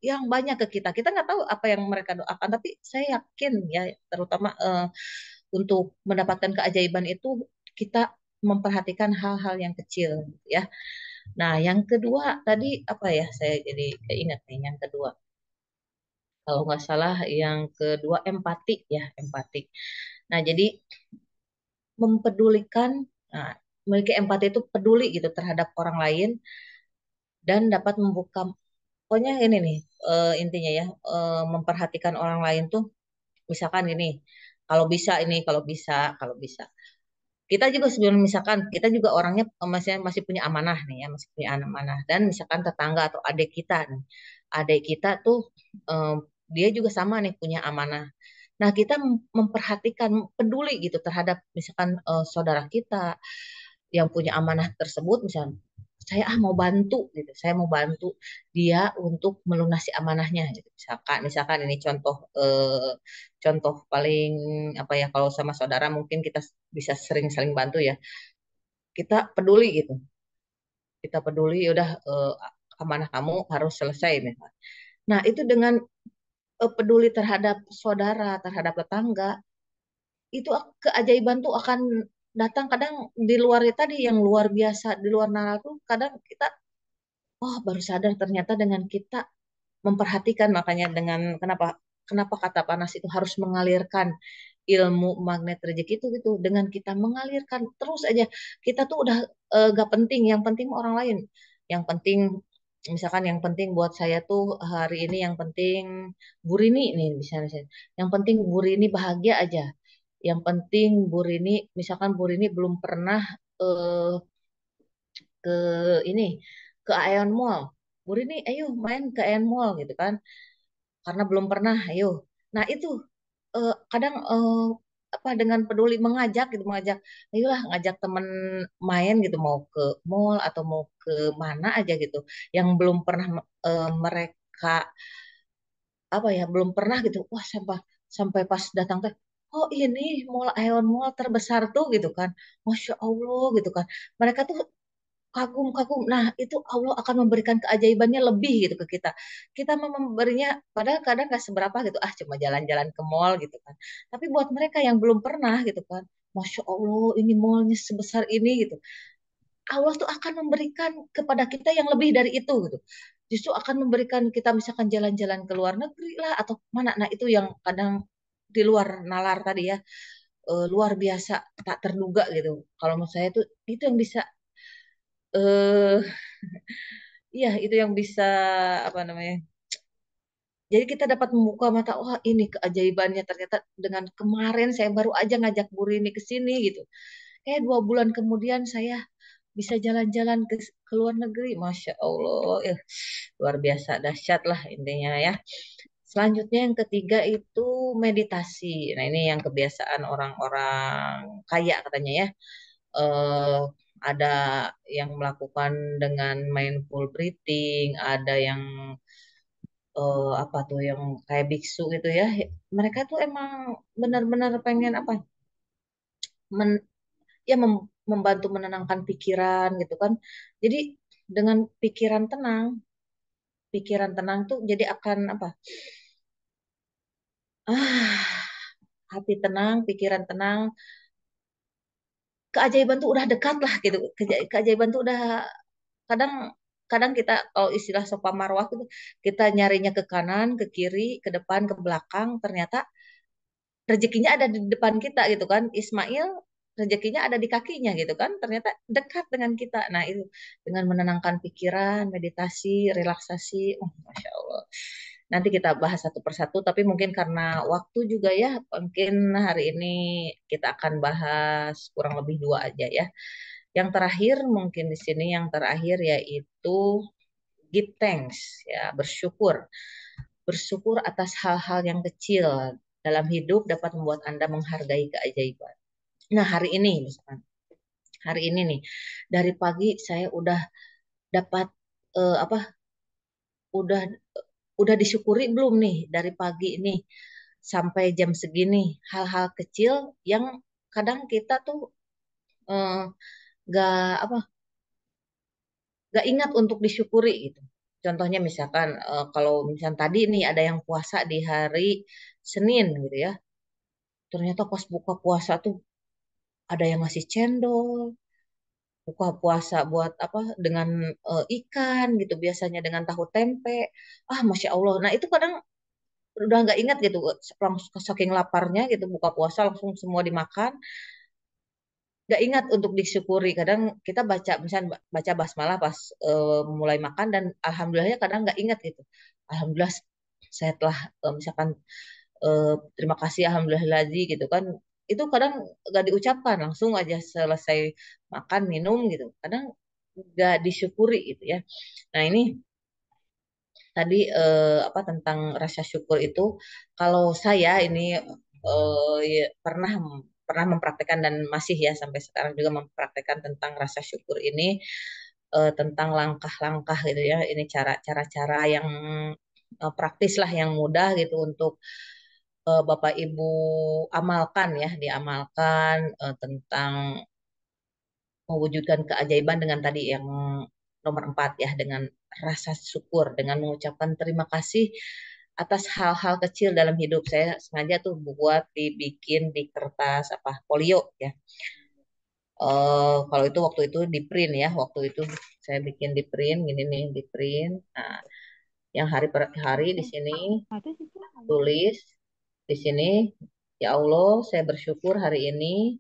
yang banyak ke kita. Kita nggak tahu apa yang mereka doakan, tapi saya yakin ya, terutama untuk mendapatkan keajaiban itu kita memperhatikan hal-hal yang kecil ya. Nah, yang kedua tadi apa ya? Saya jadi keinget nih yang kedua. Kalau nggak salah yang kedua empati ya, empati. Nah, jadi mempedulikan, nah, memiliki empati itu peduli gitu terhadap orang lain dan dapat membuka, pokoknya ini nih intinya ya, memperhatikan orang lain tuh misalkan ini, kalau bisa kita juga sebelum, misalkan kita juga orangnya masih masih punya amanah nih ya, masih punya amanah, dan misalkan tetangga atau adik kita nih, adik kita tuh eh, dia juga sama nih punya amanah. Nah, kita memperhatikan, peduli gitu terhadap misalkan saudara kita yang punya amanah tersebut, misalkan saya mau bantu gitu, saya mau bantu dia untuk melunasi amanahnya gitu. Misalkan ini contoh paling apa ya, kalau sama saudara mungkin kita bisa sering saling bantu ya. Kita peduli gitu. Kita peduli, udah amanah kamu harus selesai misalnya. Nah, itu dengan peduli terhadap saudara, terhadap tetangga, itu keajaiban tuh akan datang. Kadang di luar tadi yang luar biasa, di luar nalar tuh kadang kita oh baru sadar ternyata dengan kita memperhatikan. Makanya dengan kenapa kenapa kata panas itu harus mengalirkan ilmu magnet rezeki itu gitu, dengan kita mengalirkan terus aja, kita tuh udah gak penting, yang penting orang lain, yang penting misalkan yang penting buat saya tuh hari ini yang penting Bu Rini nih misalnya, yang penting Bu Rini bahagia aja, yang penting Bu Rini, misalkan Bu Rini belum pernah eh, ke ini, ke Aeon Mall, Bu Rini ayo main ke Aeon Mall gitu kan, karena belum pernah, ayo. Nah itu kadang apa, dengan peduli mengajak gitu, mengajak ayolah, ngajak temen main gitu, mau ke mall atau mau ke mana aja gitu, yang belum pernah mereka apa ya, belum pernah gitu, wah sampai sampai pas datang teh, oh ini mall Aeon Mall terbesar tuh gitu kan, Masya Allah gitu kan, mereka tuh kagum-kagum. Nah, itu Allah akan memberikan keajaibannya lebih gitu ke kita. Kita mau memberinya, padahal kadang nggak seberapa gitu, ah cuma jalan-jalan ke mall gitu kan. Tapi buat mereka yang belum pernah gitu kan, Masya Allah ini mallnya sebesar ini gitu. Allah tuh akan memberikan kepada kita yang lebih dari itu gitu. Justru akan memberikan kita misalkan jalan-jalan ke luar negeri lah atau mana. Nah, itu yang kadang di luar nalar tadi ya, luar biasa, tak terduga gitu. Kalau menurut saya tuh itu yang bisa eh iya, itu yang bisa apa namanya? Jadi kita dapat membuka mata, wah ini keajaibannya ternyata, dengan kemarin saya baru aja ngajak Bu Rini ke sini gitu. 2 bulan kemudian saya bisa jalan-jalan ke luar negeri, Masya Allah, luar biasa dahsyat lah intinya ya. Selanjutnya yang ketiga itu meditasi. Nah ini yang kebiasaan orang-orang kaya katanya ya. eh, ada yang melakukan dengan mindful breathing, ada yang apa tuh yang kayak biksu gitu ya. Mereka tuh emang benar-benar pengen apa? Men, ya membantu menenangkan pikiran gitu kan. Jadi dengan pikiran tenang tuh jadi akan apa? Ah, hati tenang, pikiran tenang, keajaiban tuh udah dekat lah gitu. Keajaiban tuh udah, kadang kadang kita kalau istilah sopa marwah itu, kita nyarinya ke kanan, ke kiri, ke depan, ke belakang, ternyata rezekinya ada di depan kita gitu kan. Ismail rezekinya ada di kakinya gitu kan. Ternyata dekat dengan kita. Nah, itu dengan menenangkan pikiran, meditasi, relaksasi, oh, Masya Allah. Nanti kita bahas satu persatu, tapi mungkin karena waktu juga ya, mungkin hari ini kita akan bahas kurang lebih dua aja ya. Yang terakhir mungkin di sini yang terakhir yaitu give thanks ya, bersyukur. Bersyukur atas hal-hal yang kecil dalam hidup dapat membuat Anda menghargai keajaiban. Nah, hari ini misalkan, hari ini nih dari pagi saya udah dapat apa? Udah udah disyukuri belum nih dari pagi ini sampai jam segini hal-hal kecil yang kadang kita tuh eh, nggak apa nggak ingat untuk disyukuri gitu. Contohnya misalkan kalau misalkan tadi nih ada yang puasa di hari Senin gitu ya. Ternyata pas buka puasa tuh ada yang ngasih cendol, buka puasa buat apa dengan ikan gitu biasanya dengan tahu tempe. Ah, Masya Allah. Nah, itu kadang udah nggak ingat gitu langsung saking laparnya gitu buka puasa langsung semua dimakan nggak ingat untuk disyukuri kadang kita baca misalnya baca basmalah pas mulai makan dan alhamdulillahnya kadang nggak ingat gitu alhamdulillah saya telah misalkan terima kasih alhamdulillahilladzi gitu kan itu kadang nggak diucapkan langsung aja selesai makan minum gitu kadang nggak disyukuri gitu ya nah ini tadi apa tentang rasa syukur itu kalau saya ini ya, pernah pernah mempraktekkan dan masih ya sampai sekarang juga mempraktekkan tentang rasa syukur ini tentang langkah-langkah gitu ya ini cara-cara yang praktis lah yang mudah gitu untuk Bapak Ibu amalkan ya diamalkan tentang mewujudkan keajaiban dengan tadi yang nomor 4 ya dengan rasa syukur dengan mengucapkan terima kasih atas hal-hal kecil dalam hidup saya sengaja tuh buat dibikin di kertas apa folio ya kalau itu waktu itu di print ya waktu itu saya bikin di print gini nih di print nah yang hari per hari di sini tulis di sini ya Allah saya bersyukur hari ini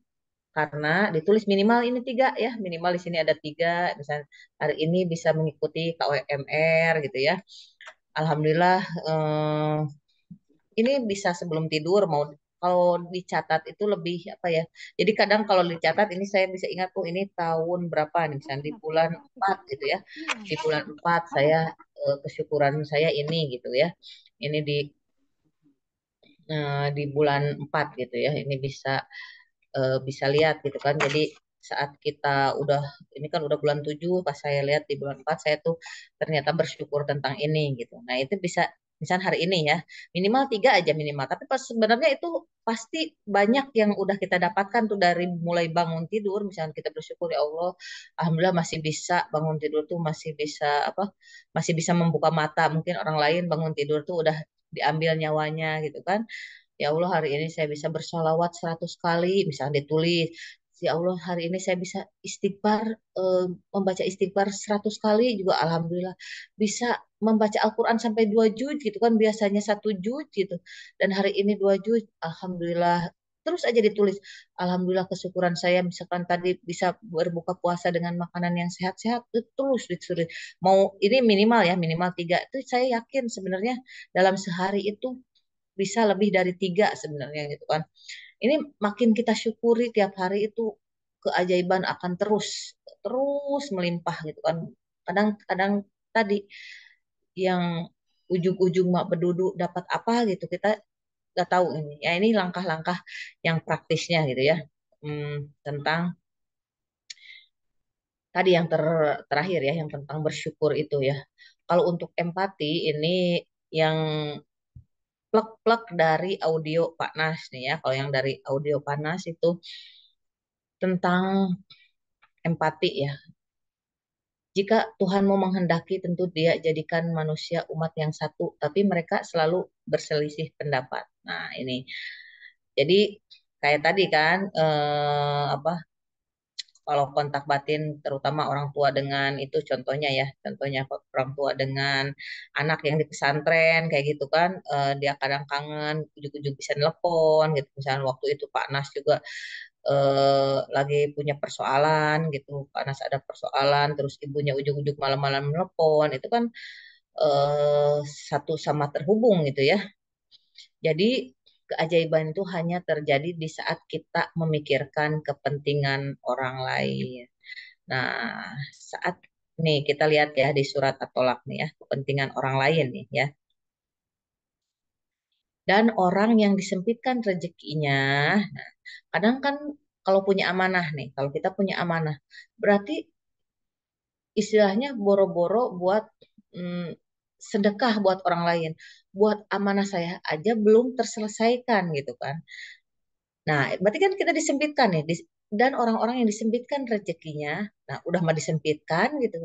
karena ditulis minimal ini tiga ya minimal di sini ada tiga misalnya hari ini bisa mengikuti KWMR gitu ya Alhamdulillah ini bisa sebelum tidur mau kalau dicatat itu lebih apa ya jadi kadang kalau dicatat ini saya bisa ingat tuh ini tahun berapa nih misalnya di bulan 4 gitu ya di bulan 4 saya kesyukuran saya ini gitu ya ini di bulan 4 gitu ya ini bisa lihat gitu kan. Jadi saat kita udah ini kan udah bulan 7 pas saya lihat di bulan 4 saya tuh ternyata bersyukur tentang ini gitu. Nah, itu bisa misalnya hari ini ya, minimal tiga aja minimal. Tapi pas sebenarnya itu pasti banyak yang udah kita dapatkan tuh dari mulai bangun tidur, misalnya kita bersyukur ya Allah, alhamdulillah masih bisa bangun tidur tuh masih bisa apa? Masih bisa membuka mata. Mungkin orang lain bangun tidur tuh udah diambil nyawanya gitu kan. Ya Allah hari ini saya bisa bersolawat 100 kali, misalnya ditulis. Ya Allah hari ini saya bisa istighfar, membaca istighfar 100 kali juga Alhamdulillah. Bisa membaca Al-Quran sampai 2 juz gitu kan biasanya 1 juz gitu. Dan hari ini 2 juz, Alhamdulillah. Terus aja ditulis, Alhamdulillah kesyukuran saya misalkan tadi bisa berbuka puasa dengan makanan yang sehat-sehat, itu terus ditulis. Mau ini minimal ya, minimal tiga. Itu saya yakin sebenarnya dalam sehari itu bisa lebih dari tiga sebenarnya gitu kan. Ini makin kita syukuri tiap hari itu keajaiban akan terus terus melimpah gitu kan. Kadang-kadang tadi yang ujung-ujung mak berduduk dapat apa gitu kita nggak tahu ini. Ya ini langkah-langkah yang praktisnya gitu ya. Tentang tadi yang terakhir ya yang tentang bersyukur itu ya. Kalau untuk empati ini yang plek-plek dari audio Pak Nas nih ya. Kalau yang dari audio Pak Nas itu tentang empati ya. Jika Tuhan mau menghendaki tentu dia jadikan manusia umat yang satu, tapi mereka selalu berselisih pendapat. Nah, ini. Jadi kayak tadi kan apa kalau kontak batin terutama orang tua dengan itu contohnya ya contohnya orang tua dengan anak yang di pesantren kayak gitu kan dia kadang kangen ujung-ujung bisa nelpon gitu misalnya waktu itu Pak Nas juga lagi punya persoalan gitu Pak Nas ada persoalan terus ibunya ujung-ujung malam-malam nelpon itu kan eh, satu sama terhubung gitu ya. Jadi keajaiban itu hanya terjadi di saat kita memikirkan kepentingan orang lain. Nah, saat nih kita lihat ya di surat At-Tolak nih ya, kepentingan orang lain nih ya. Dan orang yang disempitkan rezekinya, nah, kadang kan kalau punya amanah nih, kalau kita punya amanah, berarti istilahnya boro-boro buat mm, sedekah buat orang lain, buat amanah saya aja belum terselesaikan gitu kan. Nah, berarti kan kita disempitkan nih, dan orang-orang yang disempitkan rezekinya, nah udah mah disempitkan gitu,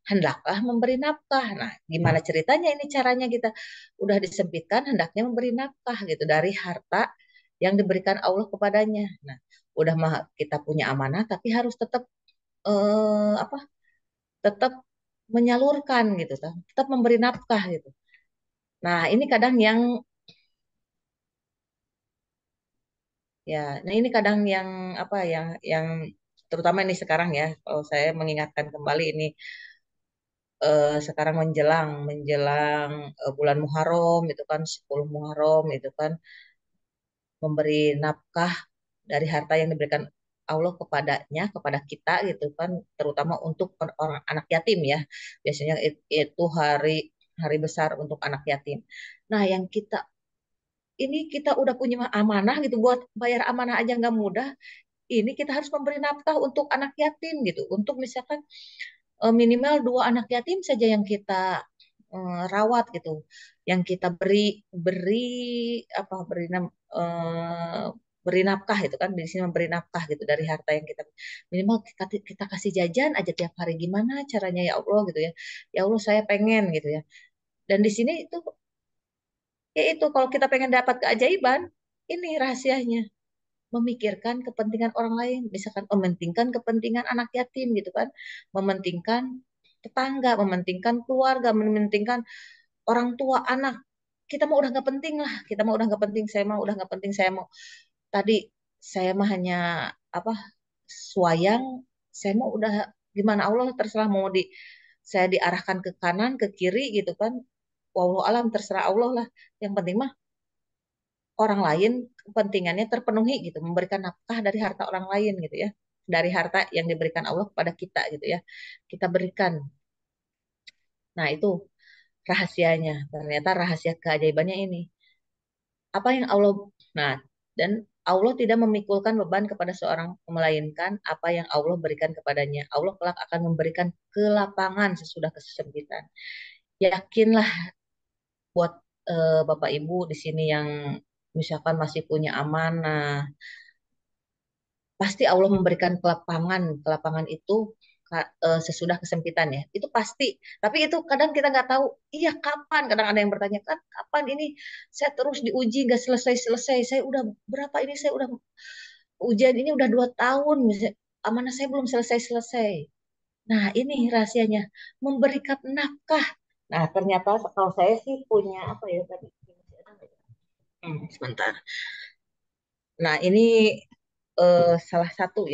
hendaklah memberi nafkah. Nah, gimana ceritanya ini caranya kita udah disempitkan, hendaknya memberi nafkah gitu dari harta yang diberikan Allah kepadanya. Nah, udah mah kita punya amanah, tapi harus tetap apa? Tetap menyalurkan gitu, tetap memberi nafkah gitu. Nah, ini kadang ini kadang yang apa yang terutama ini sekarang ya, kalau saya mengingatkan kembali ini sekarang menjelang menjelang bulan Muharram itu kan 10 Muharram itu kan memberi nafkah dari harta yang diberikan Allah kepadanya kepada kita gitu kan, terutama untuk orang anak yatim ya. Biasanya itu hari hari besar untuk anak yatim. Nah, yang kita udah punya amanah gitu, buat bayar amanah aja nggak mudah. Ini kita harus memberi nafkah untuk anak yatim gitu, untuk misalkan minimal 2 anak yatim saja yang kita rawat gitu, yang kita beri beri apa eh, beri nafkah itu kan, di sini memberi nafkah gitu dari harta yang kita minimal kita kasih jajan aja tiap hari, gimana caranya ya Allah gitu ya. Ya Allah saya pengen gitu ya. Dan di sini itu ya itu, kalau kita pengen dapat keajaiban, ini rahasianya memikirkan kepentingan orang lain, misalkan mementingkan kepentingan anak yatim gitu kan, mementingkan tetangga, mementingkan keluarga, mementingkan orang tua anak. Kita mah udah nggak penting lah, kita mah udah nggak penting, saya mah udah nggak penting, saya mau tadi saya mah hanya apa suayang, saya mah udah gimana Allah terserah, mau saya diarahkan ke kanan ke kiri gitu kan, wallahu alam terserah Allah lah, yang penting mah orang lain kepentingannya terpenuhi gitu, memberikan nafkah dari harta orang lain gitu ya, dari harta yang diberikan Allah kepada kita gitu ya, kita berikan. Nah, itu rahasianya, ternyata rahasia keajaibannya ini apa yang Allah, nah, dan Allah tidak memikulkan beban kepada seorang, melainkan apa yang Allah berikan kepadanya. Allah kelak akan memberikan kelapangan sesudah kesempitan. Yakinlah buat Bapak Ibu di sini yang misalkan masih punya amanah, pasti Allah memberikan kelapangan. Kelapangan itu sesudah kesempitan ya. Itu pasti. Tapi itu kadang kita nggak tahu. Iya kapan? Kadang ada yang bertanya kan, kapan ini saya terus diuji nggak selesai-selesai. Saya udah berapa ini? Saya udah ujian ini udah 2 tahun. Amanah saya belum selesai-selesai. Nah, ini rahasianya memberikan nafkah. Nah, ternyata kalau saya sih punya apa ya tadi? Sebentar. Nah, ini salah satu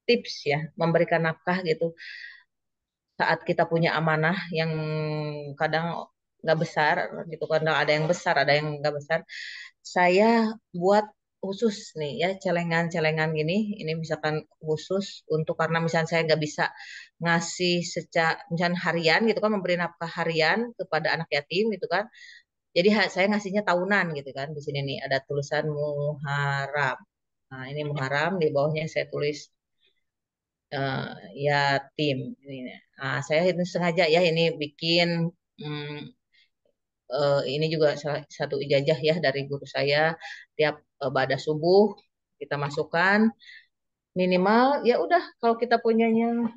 tips ya, memberikan nafkah gitu saat kita punya amanah yang kadang nggak besar gitu, kadang ada yang besar, ada yang nggak besar. Saya buat khusus nih ya, celengan-celengan gini, ini misalkan khusus untuk, karena misalnya saya nggak bisa ngasih secara misalnya harian gitu kan, memberi nafkah harian kepada anak yatim gitu kan. Jadi saya ngasihnya tahunan gitu kan. Di sini nih ada tulisan Muharram. Nah, ini Muharram, di bawahnya saya tulis eh, yatim. Nah, saya ini sengaja ya ini bikin hmm, ini juga salah satu ijazah ya dari guru saya. Tiap ba'da subuh kita masukkan minimal, ya udah kalau kita punyanya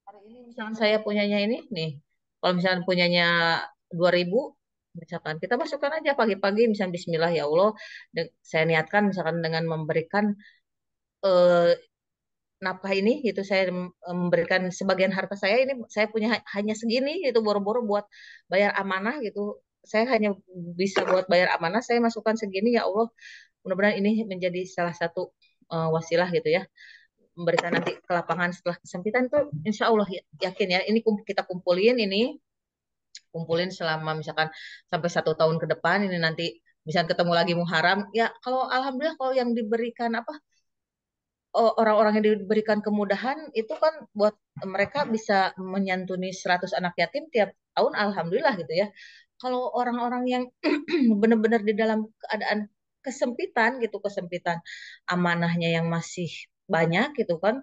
hari ini, misalkan saya punyanya ini nih, kalau misalkan punyanya 2.000, misalkan kita masukkan aja pagi-pagi, misalkan Bismillah ya Allah, saya niatkan misalkan dengan memberikan eh, nafkah ini gitu, saya memberikan sebagian harta saya ini, saya punya hanya segini gitu, boro-boro buat bayar amanah gitu, saya hanya bisa buat bayar amanah, saya masukkan segini ya Allah, mudah-mudahan ini menjadi salah satu wasilah gitu ya, memberikan nanti ke lapangan setelah kesempitan tuh insya Allah yakin ya ini kita kumpulin selama misalkan sampai 1 tahun ke depan ini nanti misalkan ketemu lagi Muharram ya kalau alhamdulillah kalau yang diberikan apa orang-orang yang diberikan kemudahan itu kan buat mereka bisa menyantuni 100 anak yatim tiap tahun alhamdulillah gitu ya. Kalau orang-orang yang benar-benar di dalam keadaan kesempitan gitu, kesempitan amanahnya yang masih banyak gitu kan,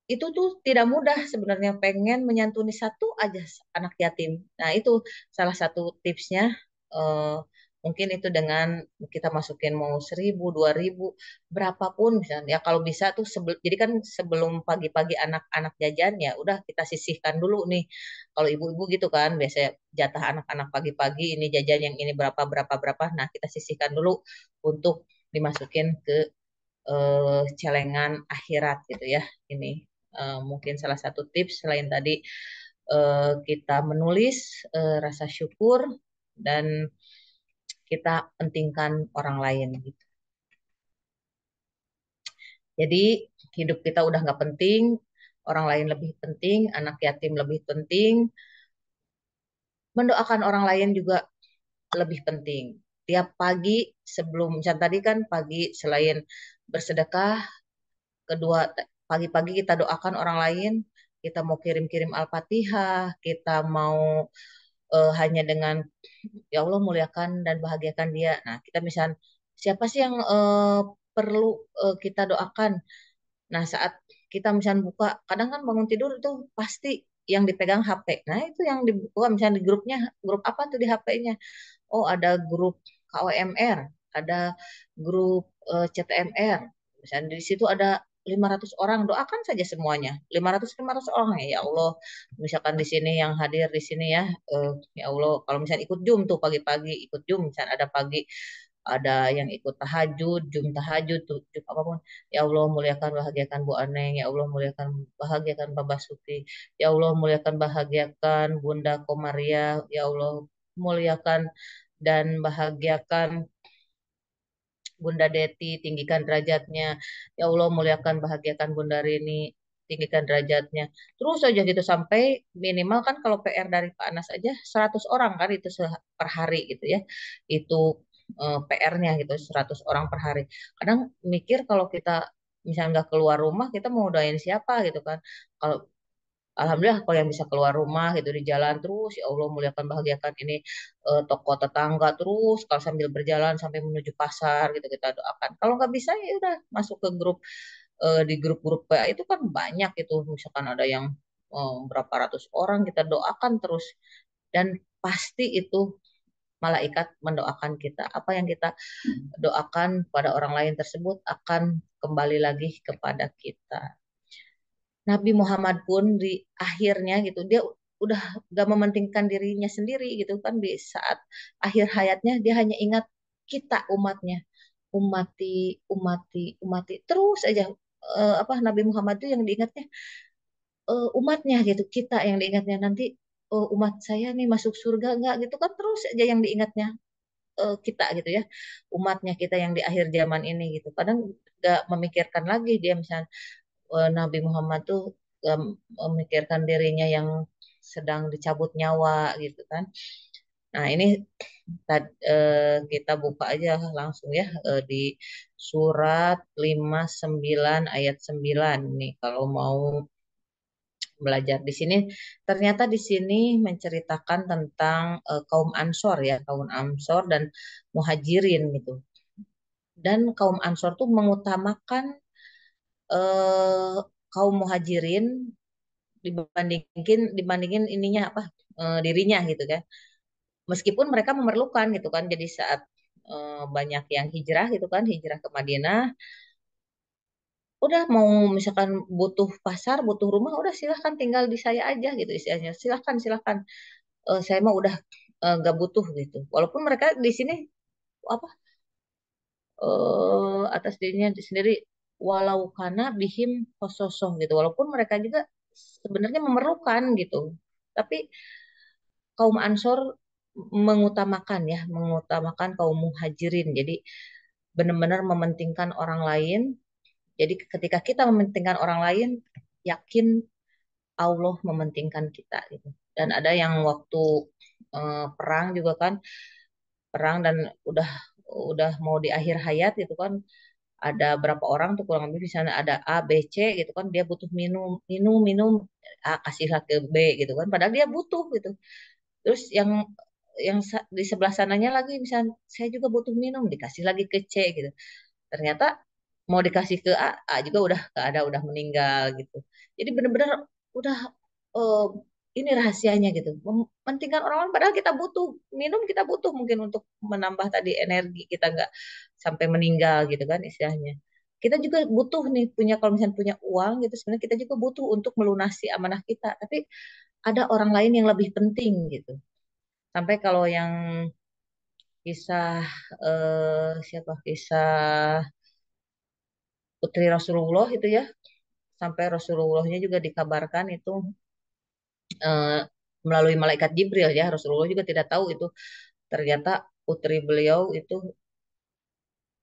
itu tuh tidak mudah sebenarnya pengen menyantuni satu aja anak yatim. Nah, itu salah satu tipsnya. eh, Mungkin itu dengan kita masukin mau 1.000, 2.000, berapapun misalnya. Ya kalau bisa tuh jadi kan sebelum pagi-pagi anak-anak jajan ya udah kita sisihkan dulu nih. Kalau ibu-ibu gitu kan biasanya jatah anak-anak pagi-pagi ini jajan yang ini berapa berapa berapa. Nah, kita sisihkan dulu untuk dimasukin ke celengan akhirat gitu ya. Ini mungkin salah satu tips selain tadi kita menulis rasa syukur dan kita pentingkan orang lain gitu. Jadi hidup kita udah nggak penting, orang lain lebih penting, anak yatim lebih penting, mendoakan orang lain juga lebih penting. Tiap pagi sebelum, misalnya tadi kan pagi selain bersedekah, kedua pagi-pagi kita doakan orang lain, kita mau kirim-kirim Al-Fatihah, kita mau hanya dengan ya Allah muliakan dan bahagiakan dia. Nah, kita misal siapa sih yang perlu kita doakan? Nah, saat kita misalnya buka, kadang kan bangun tidur itu pasti yang dipegang HP. Nah, itu yang dibuka misalnya di grupnya, grup apa tuh di HP-nya? Oh, ada grup KWMR, ada grup CTMR. Misalnya di situ ada 500 orang, doakan saja semuanya. 500 orang ya Allah. Misalkan di sini yang hadir di sini ya, ya Allah. Kalau misalnya ikut Zoom tuh pagi-pagi, ikut Zoom misalnya ada pagi ada yang ikut tahajud, Zoom tahajud, tuh, Zoom apapun. Ya Allah muliakan bahagiakan Bu Aneng, ya Allah muliakan bahagiakan Pak Basuki, ya Allah muliakan bahagiakan Bunda Komaria, ya Allah muliakan dan bahagiakan Bunda Deti, tinggikan derajatnya. Ya Allah, muliakan, bahagiakan Bunda Rini, tinggikan derajatnya. Terus aja gitu sampai minimal kan kalau PR dari Pak Anas aja 100 orang kan itu per hari gitu ya. Itu PR-nya gitu 100 orang per hari. Kadang mikir kalau kita misalnya nggak keluar rumah, kita mau doain siapa gitu kan. Kalau Alhamdulillah kalau yang bisa keluar rumah gitu di jalan terus ya Allah muliakan bahagiakan ini toko tetangga terus kalau sambil berjalan sampai menuju pasar gitu kita doakan. Kalau nggak bisa ya udah masuk ke grup di grup-grup PA itu kan banyak itu misalkan ada yang berapa ratus orang kita doakan terus dan pasti itu malaikat mendoakan kita. Apa yang kita doakan pada orang lain tersebut akan kembali lagi kepada kita. Nabi Muhammad pun di akhirnya gitu dia udah gak mementingkan dirinya sendiri gitu kan di saat akhir hayatnya dia hanya ingat kita umatnya umati umati umati terus aja apa Nabi Muhammad itu yang diingatnya umatnya gitu kita yang diingatnya nanti umat saya nih masuk surga enggak gitu kan terus aja yang diingatnya kita gitu ya umatnya kita yang di akhir zaman ini gitu kadang gak memikirkan lagi dia misalnya Nabi Muhammad tuh memikirkan dirinya yang sedang dicabut nyawa gitu kan. Nah ini kita buka aja langsung ya di surat 59 ayat 9 nih kalau mau belajar di sini ternyata di sini menceritakan tentang kaum Ansor ya kaum Ansor dan Muhajirin gitu dan kaum Ansor tuh mengutamakan eh, kaum Muhajirin dibandingin ininya apa dirinya gitu kan meskipun mereka memerlukan gitu kan jadi saat banyak yang hijrah gitu kan hijrah ke Madinah udah mau misalkan butuh pasar butuh rumah udah silahkan tinggal di saya aja gitu istilahnya silahkan silahkan saya mah udah gak butuh gitu walaupun mereka di sini apa atas dirinya sendiri walau karena bihim kososong gitu walaupun mereka juga sebenarnya memerlukan gitu tapi kaum Ansor mengutamakan ya, mengutamakan kaum muhajirin. Jadi benar-benar mementingkan orang lain Jadi ketika kita mementingkan orang lain, yakin Allah mementingkan kita gitu. Dan ada yang waktu perang juga kan, perang dan udah mau di akhir hayat gitu kan, ada berapa orang tuh kurang lebih di sana ada A, B, C gitu kan, dia butuh minum, minum, minum, A kasihlah ke B gitu kan, padahal dia butuh gitu. Terus yang di sebelah sananya lagi misalnya saya juga butuh minum, dikasih lagi ke C gitu. Ternyata mau dikasih ke A, A juga udah gak ada, udah meninggal gitu. Jadi benar-benar udah eh, ini rahasianya gitu. Mementingkan orang lain padahal kita butuh minum, kita butuh mungkin untuk menambah tadi energi kita nggak sampai meninggal gitu kan istilahnya. Kita juga butuh nih punya kalau misalnya punya uang gitu sebenarnya kita juga butuh untuk melunasi amanah kita. Tapi ada orang lain yang lebih penting gitu. Sampai kalau yang kisah siapa kisah putri Rasulullah itu ya, sampai Rasulullahnya juga dikabarkan itu eh, melalui malaikat Jibril ya, Rasulullah juga tidak tahu itu ternyata putri beliau itu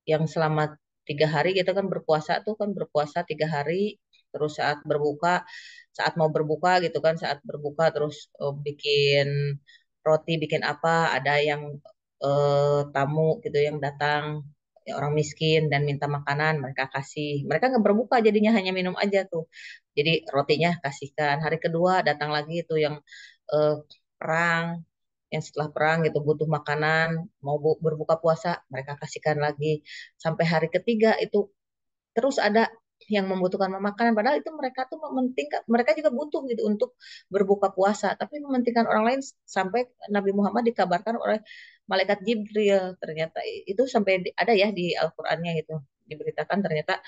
yang selama 3 hari kita kan berpuasa tuh kan berpuasa 3 hari, terus saat mau berbuka gitu kan, saat berbuka terus bikin roti bikin apa, ada yang tamu gitu yang datang, ya, orang miskin dan minta makanan mereka kasih, mereka nggak berbuka jadinya hanya minum aja tuh, jadi rotinya kasihkan. Hari kedua datang lagi itu yang eh, perang, yang setelah perang gitu butuh makanan, mau berbuka puasa mereka kasihkan lagi, sampai hari ketiga itu terus ada yang membutuhkan makanan padahal itu mereka tuh mementingkan, mereka juga butuh gitu untuk berbuka puasa tapi mementingkan orang lain, sampai Nabi Muhammad dikabarkan oleh malaikat Jibril ternyata itu sampai ada ya di Al-Qur'annya gitu, diberitakan ternyata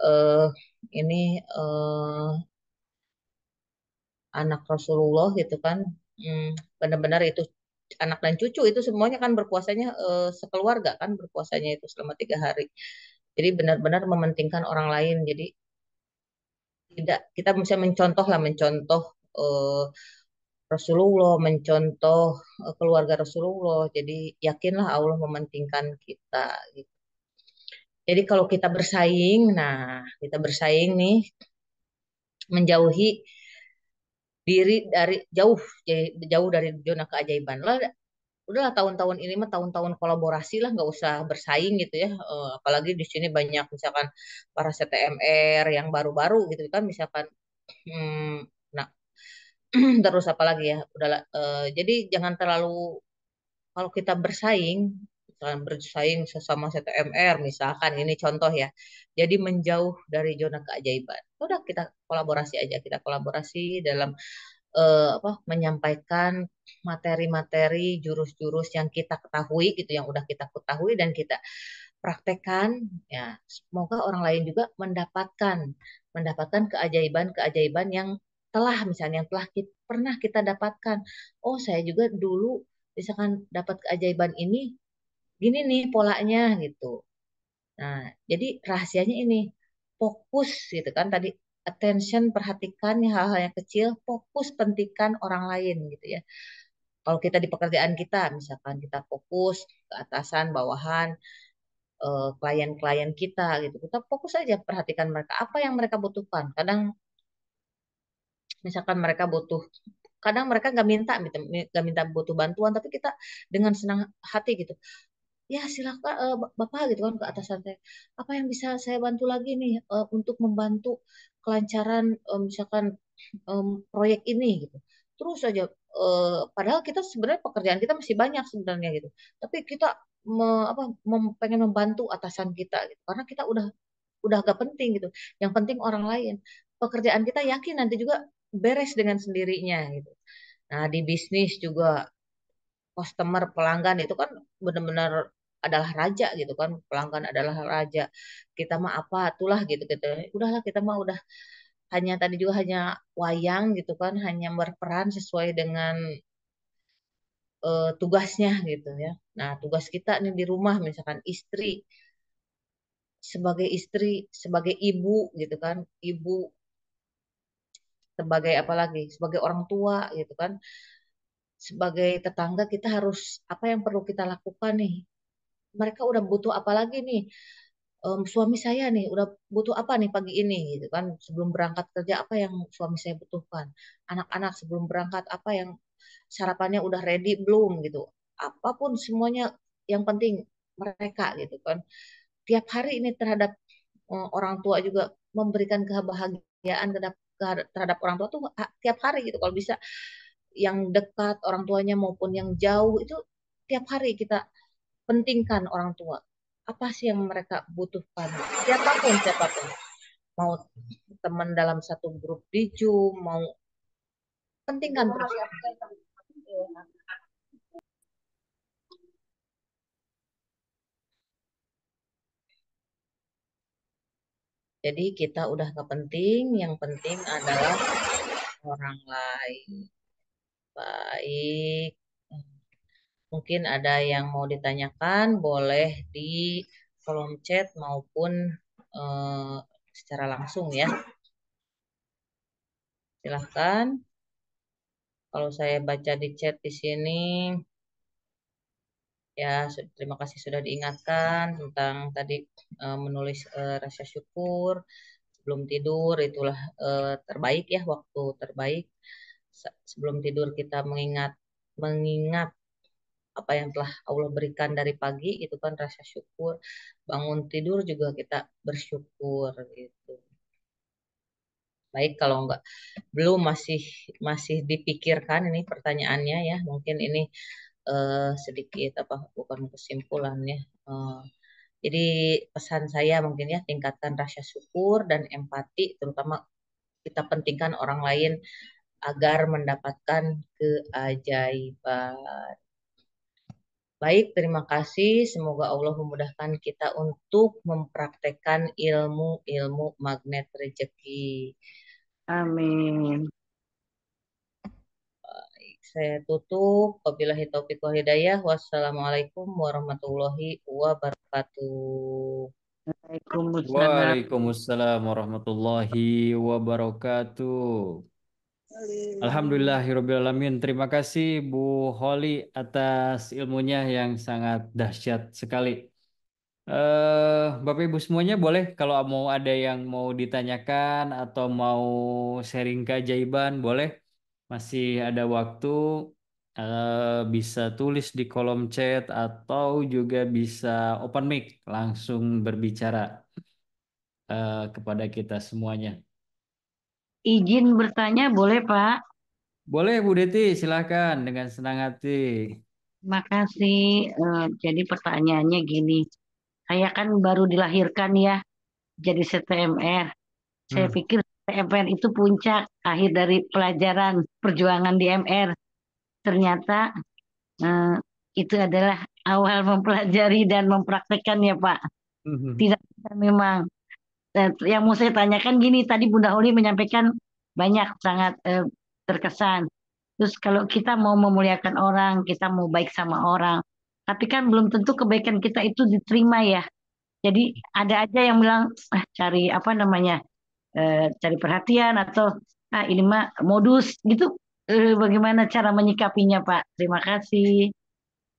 eh ini anak Rasulullah gitu kan, benar-benar itu anak dan cucu itu semuanya kan berpuasanya sekeluarga kan berpuasanya itu selama 3 hari. Jadi benar-benar mementingkan orang lain. Jadi tidak, kita bisa mencontoh lah, mencontoh eh, Rasulullah, mencontoh keluarga Rasulullah. Jadi yakinlah Allah mementingkan kita gitu. Jadi kalau kita bersaing, nah kita bersaing nih menjauhi diri dari jauh dari zona keajaiban lah. Udahlah tahun-tahun ini mah tahun-tahun kolaborasi lah, nggak usah bersaing gitu ya. Apalagi di sini banyak misalkan para CTMR yang baru-baru gitu kan misalkan. Nah, terus apa lagi ya? Udahlah. Jadi jangan terlalu, kalau kita bersaing, misalkan bersaing sesama CTMR misalkan ini contoh ya. Jadi menjauh dari zona keajaiban. Udah kita kolaborasi aja, kita kolaborasi dalam apa menyampaikan materi-materi jurus-jurus yang kita ketahui gitu, yang udah kita ketahui dan kita praktekkan ya, semoga orang lain juga mendapatkan keajaiban-keajaiban yang telah misalnya yang telah pernah kita dapatkan. Oh saya juga dulu misalkan dapat keajaiban ini gini nih polanya gitu. Nah, jadi rahasianya ini fokus gitu kan tadi, attention, perhatikan hal-hal yang kecil, fokus pentingkan orang lain gitu ya. Kalau kita di pekerjaan kita, misalkan kita fokus ke atasan, bawahan, klien-klien kita gitu, kita fokus aja perhatikan mereka apa yang mereka butuhkan. Kadang misalkan mereka butuh, kadang mereka nggak minta butuh bantuan, tapi kita dengan senang hati gitu, ya silakan Bapak gitu kan ke atasan saya. Apa yang bisa saya bantu lagi nih untuk membantu kelancaran misalkan proyek ini gitu. Terus aja padahal kita sebenarnya pekerjaan kita masih banyak sebenarnya gitu. Tapi kita pengen membantu atasan kita gitu. Karena kita udah gak penting gitu. Yang penting orang lain. Pekerjaan kita yakin nanti juga beres dengan sendirinya gitu. Nah, di bisnis juga customer pelanggan itu kan benar-benar adalah raja gitu kan, pelanggan adalah raja, kita mah apa itulah gitu gitu, udahlah kita mah udah hanya tadi juga hanya wayang gitu kan, hanya berperan sesuai dengan tugasnya gitu ya. Nah tugas kita nih di rumah misalkan istri sebagai ibu gitu kan, ibu sebagai apa lagi, sebagai orang tua gitu kan, sebagai tetangga kita harus apa yang perlu kita lakukan nih, mereka udah butuh apa lagi nih. suami saya nih udah butuh apa nih pagi ini gitu kan, sebelum berangkat kerja apa yang suami saya butuhkan, anak-anak sebelum berangkat apa yang sarapannya udah ready belum gitu, apapun semuanya yang penting mereka gitu kan. Tiap hari ini terhadap orang tua juga memberikan kebahagiaan terhadap orang tua tuh tiap hari gitu, kalau bisa yang dekat orang tuanya maupun yang jauh itu tiap hari kita pentingkan orang tua. Apa sih yang mereka butuhkan? Siapapun, siapapun. Mau teman dalam satu grup di Zoom, mau pentingkan terus. Jadi kita udah gak penting, yang penting adalah orang lain. Baik. Mungkin ada yang mau ditanyakan, boleh di kolom chat maupun eh, secara langsung ya. Silahkan. Kalau saya baca di chat di sini, ya terima kasih sudah diingatkan tentang tadi menulis rasa syukur sebelum tidur, itulah terbaik ya, waktu terbaik. Sebelum tidur kita mengingat mengingat apa yang telah Allah berikan dari pagi, itu kan rasa syukur. Bangun tidur juga kita bersyukur gitu. Baik, kalau enggak belum masih masih dipikirkan ini pertanyaannya ya. Mungkin ini sedikit apa bukan kesimpulannya. Jadi pesan saya mungkin ya, tingkatkan rasa syukur dan empati, terutama kita pentingkan orang lain agar mendapatkan keajaiban. Baik, terima kasih. Semoga Allah memudahkan kita untuk mempraktekkan ilmu-ilmu magnet rezeki. Amin. Saya tutup. Wabillahi taufiq wal hidayah. Wassalamualaikum warahmatullahi wabarakatuh. Waalaikumsalam. Waalaikumsalam warahmatullahi wabarakatuh. Alhamdulillahirrabbilalamin. Terima kasih Bu Holly atas ilmunya yang sangat dahsyat sekali. Bapak Ibu semuanya boleh kalau mau ada yang mau ditanyakan atau mau sharing keajaiban, boleh. Masih ada waktu. Bisa tulis di kolom chat atau juga bisa open mic langsung berbicara kepada kita semuanya. Izin bertanya boleh Pak? Boleh Bu Deti, silakan dengan senang hati. Makasih. Jadi pertanyaannya gini, saya kan baru dilahirkan ya, jadi CTMR. Saya Hmm. pikir CTMR itu puncak akhir dari pelajaran perjuangan di MR. Ternyata eh, itu adalah awal mempelajari dan mempraktekkan ya Pak. Tidak memang. Yang mau saya tanyakan gini, tadi Bunda Oli menyampaikan banyak sangat terkesan. Terus kalau kita mau memuliakan orang, kita mau baik sama orang, tapi kan belum tentu kebaikan kita itu diterima ya. Jadi ada aja yang bilang, cari apa namanya, cari perhatian atau ini mah modus gitu. Bagaimana cara menyikapinya Pak? Terima kasih.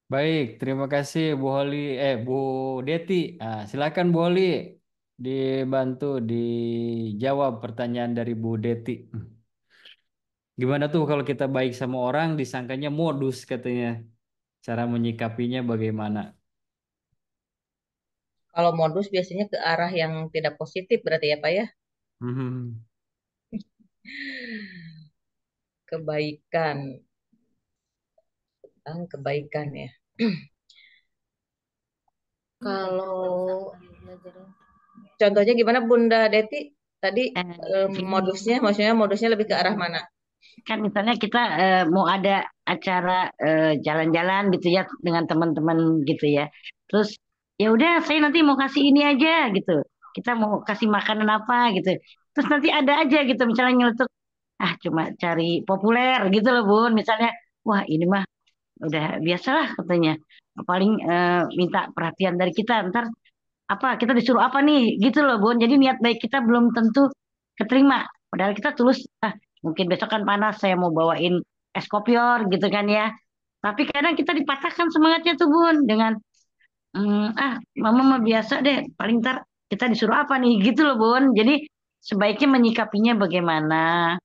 Baik, terima kasih Bu Holi, Bu Deti. Silakan Bu Holi dibantu dijawab pertanyaan dari Bu Deti. Gimana tuh kalau kita baik sama orang disangkanya modus katanya. Cara menyikapinya bagaimana? Kalau modus biasanya ke arah yang tidak positif berarti ya Pak ya. Mhm. Kebaikan, tentang kebaikan ya. Kalau contohnya gimana Bunda Deti? Tadi Gini, maksudnya modusnya lebih ke arah mana? kan misalnya kita mau ada acara jalan-jalan gitu ya dengan teman-teman gitu ya. Terus ya udah saya nanti mau kasih ini aja gitu. Kita mau kasih makanan apa gitu. Terus nanti ada aja gitu misalnya nyeletuk, cuma cari populer gitu loh Bun. Misalnya wah ini mah udah biasalah katanya. Paling minta perhatian dari kita. Ntar apa kita disuruh apa nih gitu loh Bun. Jadi niat baik kita belum tentu keterima. Padahal kita tulus, mungkin besok kan panas saya mau bawain es kopior gitu kan ya. Tapi kadang kita dipatahkan semangatnya tuh Bun dengan mama mah biasa deh paling ntar kita disuruh apa nih gitu loh Bun. Jadi sebaiknya menyikapinya bagaimana?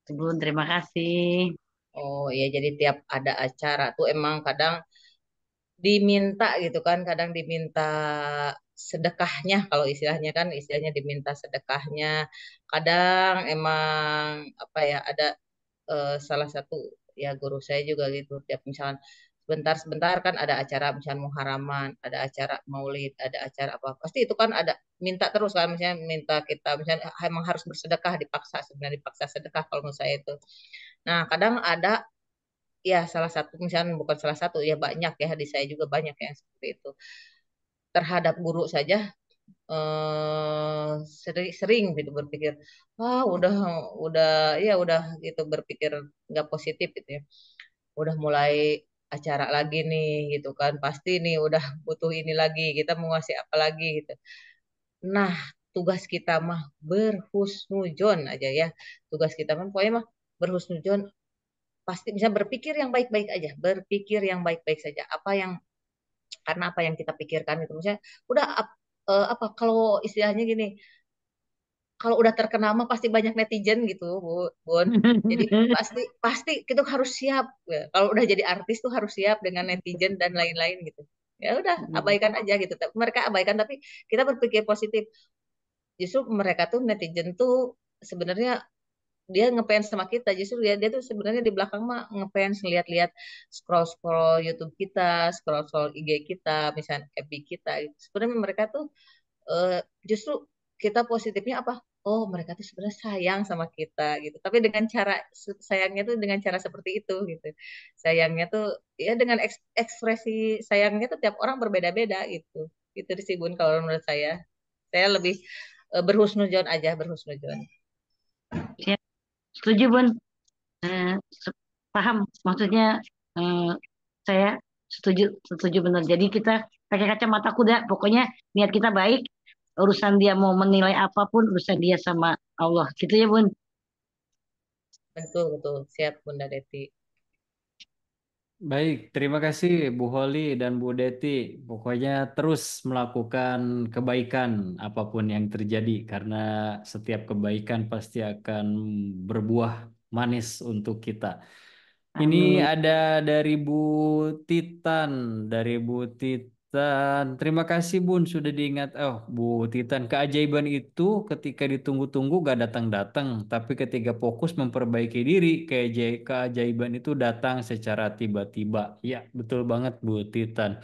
Bun, terima kasih. Oh iya, jadi tiap ada acara tuh emang kadang diminta gitu kan, kadang diminta sedekahnya, kalau istilahnya kan istilahnya diminta sedekahnya. Kadang emang apa ya, ada salah satu ya guru saya juga gitu, tiap misalnya sebentar-sebentar kan ada acara misalnya muharaman, ada acara maulid, ada acara apa, pasti itu kan ada minta terus kan, misalnya minta kita misalnya emang harus bersedekah, dipaksa, sebenarnya dipaksa sedekah kalau menurut saya itu. Nah kadang ada ya salah satu, misalnya bukan salah satu ya, banyak ya, di saya juga banyak yang seperti itu terhadap guru saja. Sering gitu berpikir, ah udah ya udah gitu, berpikir nggak positif gitu ya, udah mulai acara lagi nih gitu kan, pasti nih udah butuh ini lagi, kita mau ngasih apa lagi gitu. Nah tugas kita mah berhusnujon aja ya, tugas kita mah pokoknya mah berhusnujon, pasti bisa berpikir yang baik-baik aja, berpikir yang baik-baik saja, apa yang, karena apa yang kita pikirkan itu misalnya udah apa kalau istilahnya gini, kalau udah terkenal mah pasti banyak netizen gitu, Bu, Bun. Jadi pasti pasti kita harus siap. Ya. Kalau udah jadi artis tuh harus siap dengan netizen dan lain-lain gitu. Ya udah abaikan aja gitu. Mereka abaikan tapi kita berpikir positif. Justru mereka tuh netizen tuh sebenarnya dia ngefans sama kita. Justru dia dia tuh sebenarnya di belakang mah ngefans, lihat-lihat, scroll-scroll YouTube kita, scroll-scroll IG kita, misalnya FB kita. Gitu. Sebenarnya mereka tuh eh, justru kita positifnya apa? Oh, mereka tuh sebenarnya sayang sama kita gitu. Tapi dengan cara sayangnya tuh dengan cara seperti itu gitu. Sayangnya tuh ya dengan ekspresi sayangnya tuh tiap orang berbeda-beda gitu. Gitu sih Bun kalau menurut saya. Saya lebih berhusnuzon aja, berhusnuzon. Siap. Setuju Bun. Eh, Paham maksudnya, eh, saya setuju, setuju benar. Jadi kita pakai kacamata kuda, pokoknya niat kita baik, urusan dia mau menilai apapun, urusan dia sama Allah, gitu ya Bun. Betul, betul. Siap Bunda Deti. Baik, terima kasih Bu Holi dan Bu Deti. Pokoknya terus melakukan kebaikan apapun yang terjadi karena setiap kebaikan pasti akan berbuah manis untuk kita. Ini Amin. ada dari Bu Titan, dari Bu Titan. Terima kasih Bun sudah diingat. Oh, Bu Titan, keajaiban itu ketika ditunggu-tunggu gak datang-datang, tapi ketika fokus memperbaiki diri, keajaiban itu datang secara tiba-tiba. Ya, betul banget Bu Titan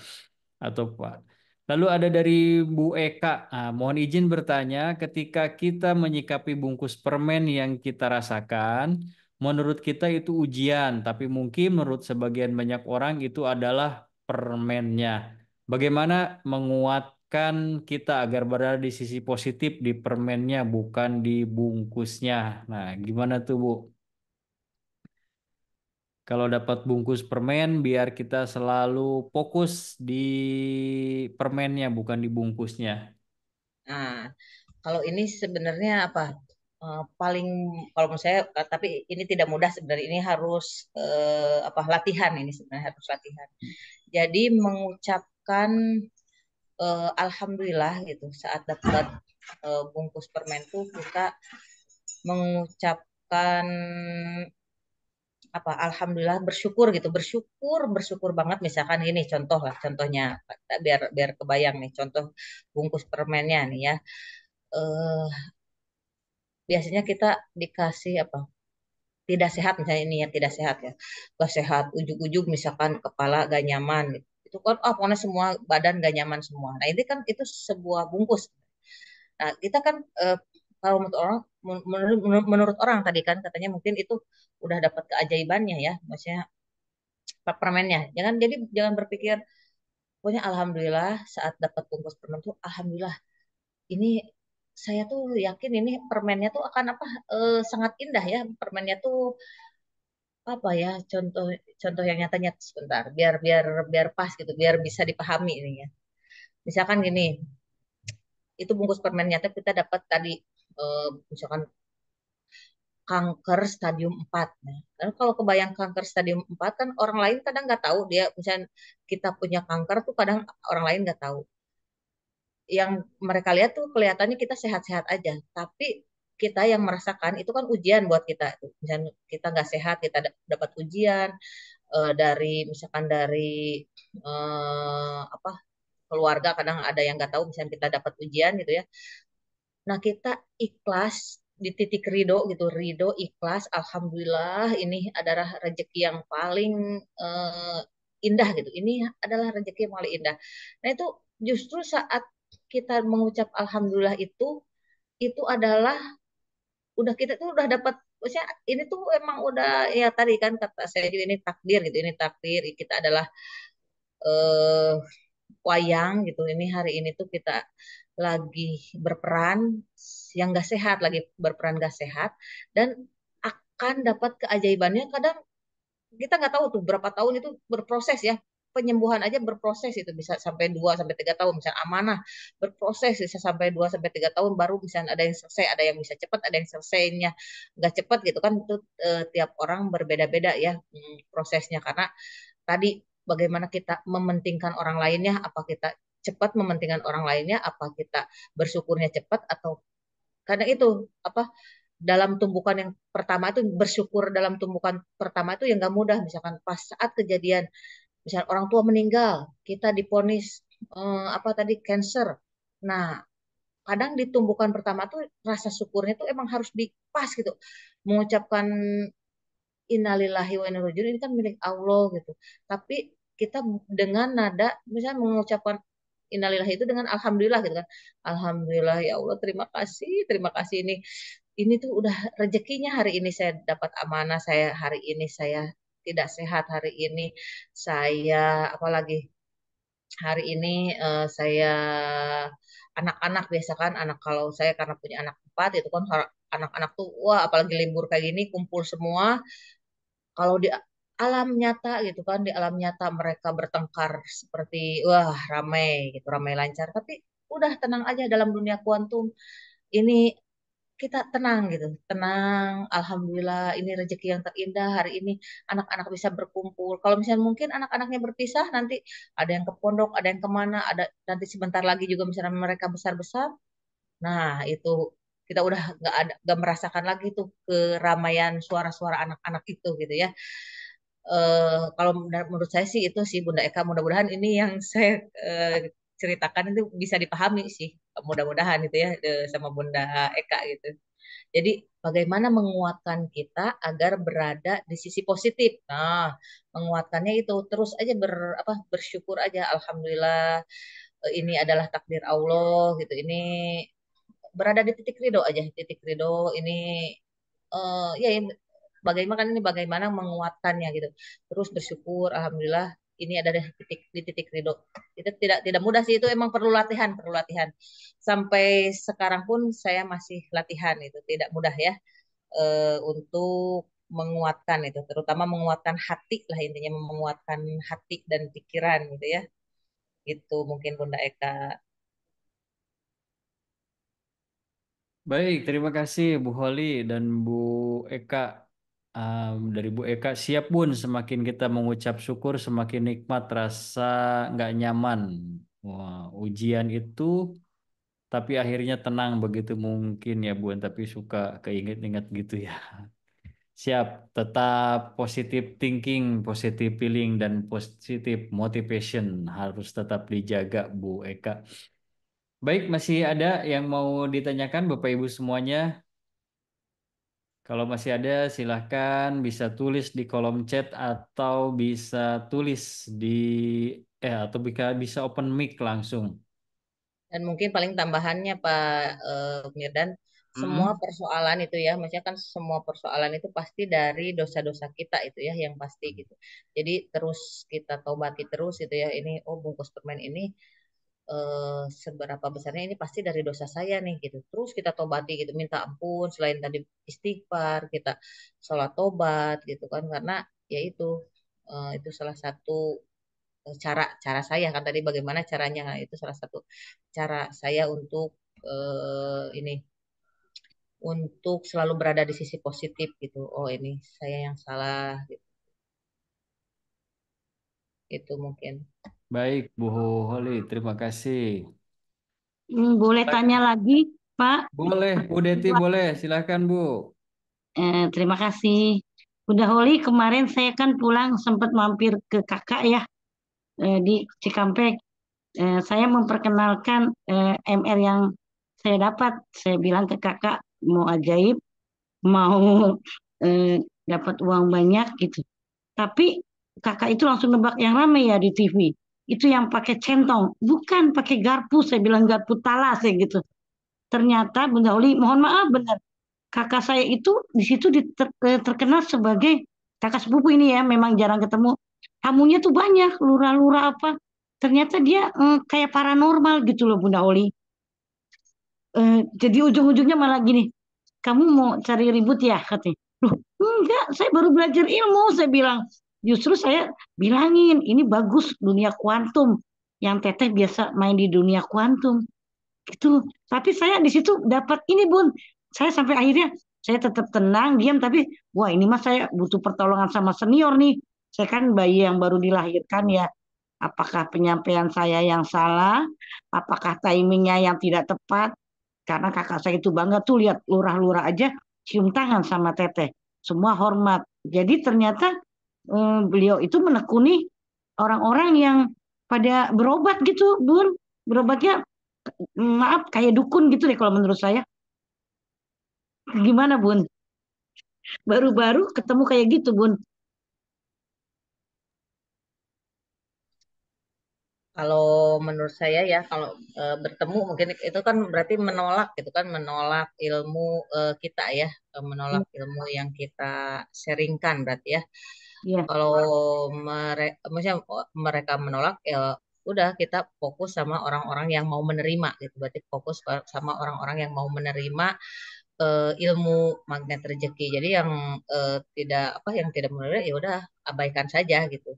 atau Pak. Lalu ada dari Bu Eka. Mohon izin bertanya, ketika kita menyikapi bungkus permen yang kita rasakan, menurut kita itu ujian, tapi mungkin menurut sebagian banyak orang itu adalah permennya. Bagaimana menguatkan kita agar berada di sisi positif di permennya, bukan di bungkusnya? Nah, gimana tuh, Bu? Kalau dapat bungkus permen, biar kita selalu fokus di permennya, bukan di bungkusnya. Nah, kalau ini sebenarnya apa? Paling kalau menurut saya, tapi ini tidak mudah sebenarnya. Ini harus apa? Latihan, ini sebenarnya harus latihan. Jadi mengucapkan alhamdulillah gitu saat dapat bungkus permen tuh kita mengucapkan apa? Alhamdulillah, bersyukur gitu, bersyukur, bersyukur banget. Misalkan ini contoh lah, contohnya biar biar kebayang nih contoh bungkus permennya nih ya. Eh, Biasanya kita dikasih apa, tidak sehat, misalnya ini ya tidak sehat ya, gak sehat, ujug-ujug misalkan kepala gak nyaman gitu. Itu kan pokoknya semua badan gak nyaman semua, nah ini kan itu sebuah bungkus. Nah kita kan kalau menurut orang, menurut orang tadi kan katanya mungkin itu udah dapat keajaibannya ya, maksudnya permennya, jangan, jadi jangan berpikir pokoknya alhamdulillah saat dapat bungkus permen tuh alhamdulillah, ini saya tuh yakin ini permennya tuh akan apa, sangat indah ya permennya tuh, apa ya, contoh contoh yang nyatanya sebentar, biar biar biar pas gitu, biar bisa dipahami ini ya. Misalkan gini, itu bungkus permen nyata kita dapat tadi misalkan kanker stadium 4. Nah, lalu kalau kebayang kanker stadium 4 kan orang lain kadang nggak tahu dia, misalnya kita punya kanker tuh kadang orang lain nggak tahu. yang mereka lihat tuh kelihatannya kita sehat-sehat aja, tapi kita yang merasakan itu kan ujian buat kita. Misalnya kita nggak sehat, kita dapat ujian dari misalkan dari apa keluarga, kadang ada yang nggak tahu misalnya kita dapat ujian gitu ya. Nah, kita ikhlas di titik ridho gitu, ridho ikhlas. Alhamdulillah, ini adalah rezeki yang paling indah gitu. Ini adalah rezeki yang paling indah. Nah, itu justru saat kita mengucap alhamdulillah itu adalah udah kita tuh udah dapat, maksudnya ini tuh emang udah ya tadi kan kata saya juga ini takdir gitu, ini takdir kita adalah eh, wayang gitu. Ini hari ini tuh kita lagi berperan yang gak sehat, lagi berperan gak sehat, dan akan dapat keajaibannya. Kadang kita nggak tahu tuh berapa tahun itu berproses ya. Penyembuhan aja berproses, itu bisa sampai 2 sampai 3 tahun. Misalnya amanah berproses bisa sampai 2 sampai 3 tahun baru misalnya ada yang selesai, ada yang bisa cepat, ada yang selesainya nggak cepat gitu kan. Itu tiap orang berbeda-beda ya prosesnya, karena tadi bagaimana kita mementingkan orang lainnya, apa kita cepat mementingkan orang lainnya, apa kita bersyukurnya cepat, atau karena itu apa dalam tumbukan yang pertama itu bersyukur, dalam tumbukan pertama itu yang gak mudah. Misalkan pas saat kejadian misalnya orang tua meninggal, kita diponis apa tadi cancer. Nah, kadang di tumbukan pertama tuh rasa syukurnya tuh emang harus dipas gitu, mengucapkan innalillahi wa inna ilaihi raji'un, ini kan milik Allah gitu. Tapi kita dengan nada misalnya mengucapkan innalillahi itu dengan alhamdulillah gitu kan. Alhamdulillah ya Allah, terima kasih ini tuh udah rezekinya. Hari ini saya dapat amanah, saya hari ini saya tidak sehat, hari ini saya apalagi hari ini saya anak-anak biasa kan, anak kalau saya karena punya anak 4 itu kan anak-anak tuh wah apalagi libur kayak gini kumpul semua. Kalau di alam nyata gitu kan, di alam nyata mereka bertengkar seperti wah ramai gitu, ramai lancar. Tapi udah tenang aja dalam dunia kuantum ini kita tenang gitu, tenang. Alhamdulillah ini rezeki yang terindah hari ini anak-anak bisa berkumpul. Kalau misalnya mungkin anak-anaknya berpisah nanti ada yang ke pondok, ada yang kemana, ada nanti sebentar lagi juga misalnya mereka besar-besar. Nah itu kita udah nggak merasakan lagi tuh keramaian suara-suara anak-anak itu gitu ya. Kalau menurut saya sih itu sih Bunda Eka, mudah-mudahan ini yang saya ceritakan itu bisa dipahami sih, mudah-mudahan itu ya sama Bunda Eka gitu. Jadi bagaimana menguatkan kita agar berada di sisi positif. Nah, menguatkannya itu terus aja bersyukur aja. Alhamdulillah ini adalah takdir Allah gitu. Ini berada di titik ridho aja, titik ridho ini ya bagaimana kan ini bagaimana menguatkannya gitu. Terus bersyukur, alhamdulillah ini ada di titik ridho. Itu tidak mudah sih, itu emang perlu latihan. Sampai sekarang pun saya masih latihan, itu tidak mudah ya untuk menguatkan itu, terutama menguatkan hati lah intinya, menguatkan hati dan pikiran gitu ya. Itu mungkin Bunda Eka. Baik, terima kasih Bu Holi dan Bu Eka. Dari Bu Eka, siap Bun, semakin kita mengucap syukur, semakin nikmat rasa nggak nyaman. Wah, ujian itu, tapi akhirnya tenang begitu mungkin ya Bun, tapi suka keinget-inget gitu ya. Siap, tetap positive thinking, positive feeling, dan positive motivation harus tetap dijaga Bu Eka. Baik, masih ada yang mau ditanyakan Bapak Ibu semuanya? Kalau masih ada, silahkan bisa tulis di kolom chat atau bisa tulis di atau bisa open mic langsung. Dan mungkin paling tambahannya Pak Mirdan, semua Hmm. persoalan itu ya, maksudnya kan semua persoalan itu pasti dari dosa-dosa kita itu ya, yang pasti gitu. Jadi terus kita tobati terus itu ya, ini oh bungkus permen ini seberapa besarnya ini pasti dari dosa saya nih gitu. Terus kita tobati gitu, minta ampun, selain tadi istighfar, kita sholat tobat gitu kan, karena ya itu salah satu cara cara saya kan tadi bagaimana caranya. Nah, itu salah satu cara saya untuk ini untuk selalu berada di sisi positif gitu. Oh ini saya yang salah gitu. Itu mungkin. Baik, Bu Holi, terima kasih. Boleh tanya lagi, Pak? Boleh, Bu Deti boleh. Silakan Bu. Terima kasih. Bunda Holi, kemarin saya kan pulang sempat mampir ke kakak ya di Cikampek. Saya memperkenalkan MR yang saya dapat. Saya bilang ke kakak mau ajaib, mau dapat uang banyak gitu. Tapi kakak itu langsung nebak yang ramai ya di TV. Itu yang pakai centong, bukan pakai garpu. Saya bilang garpu talas ya gitu. Ternyata Bunda Oli, mohon maaf benar. Kakak saya itu di situ terkenal sebagai kakak sepupu ini ya, memang jarang ketemu. Tamunya tuh banyak, lurah-lurah apa. Ternyata dia kayak paranormal gitu loh Bunda Oli. Jadi ujung-ujungnya malah gini, kamu mau cari ribut ya katanya. Loh, enggak, saya baru belajar ilmu, saya bilang. Justru saya bilangin, ini bagus dunia kuantum. Yang teteh biasa main di dunia kuantum. Gitu. Tapi saya di situ dapat ini Bun. Saya sampai akhirnya saya tetap tenang, diam tapi wah ini mas saya butuh pertolongan sama senior nih. Saya kan bayi yang baru dilahirkan ya. Apakah penyampaian saya yang salah? Apakah timingnya yang tidak tepat? Karena kakak saya itu bangga tuh lihat lurah-lurah aja cium tangan sama teteh. Semua hormat. Jadi ternyata beliau itu menekuni orang-orang yang pada berobat gitu, Bun. Berobatnya maaf kayak dukun gitu deh kalau menurut saya. Gimana Bun? Baru-baru ketemu kayak gitu Bun. Kalau menurut saya ya, kalau bertemu mungkin itu kan berarti menolak gitu kan, menolak ilmu kita ya, menolak ilmu yang kita sharingkan berarti ya. Iya, Kalau maksudnya mereka menolak ya udah kita fokus sama orang-orang yang mau menerima gitu. Berarti fokus sama orang-orang yang mau menerima ilmu magnet rezeki. Jadi yang tidak apa yang tidak menerima ya udah abaikan saja gitu.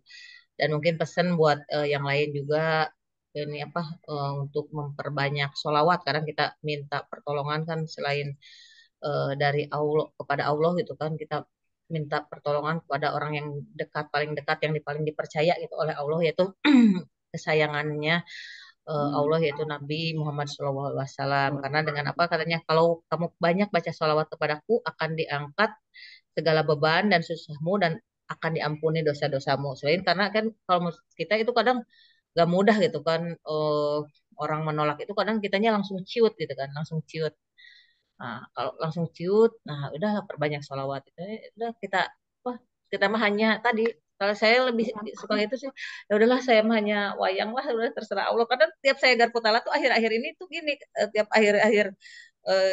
Dan mungkin pesan buat yang lain juga ini apa untuk memperbanyak sholawat karena kita minta pertolongan kan selain dari Allah kepada Allah gitu kan kita minta pertolongan kepada orang yang dekat paling dekat yang paling dipercaya gitu oleh Allah yaitu kesayangannya Allah yaitu Nabi Muhammad SAW karena dengan apa katanya kalau kamu banyak baca sholawat kepadaku akan diangkat segala beban dan susahmu dan akan diampuni dosa-dosamu. Selain karena kan kalau kita itu kadang gak mudah gitu kan orang menolak itu kadang kitanya langsung ciut gitu kan langsung ciut. Nah, kalau langsung ciut, nah udah perbanyak sholawat itu, udah kita, wah kita mah hanya tadi, kalau saya lebih suka itu sih, ya udahlah saya mah hanya wayang lah, udah terserah Allah. Karena tiap saya garputala tuh akhir-akhir ini tuh gini, tiap akhir-akhir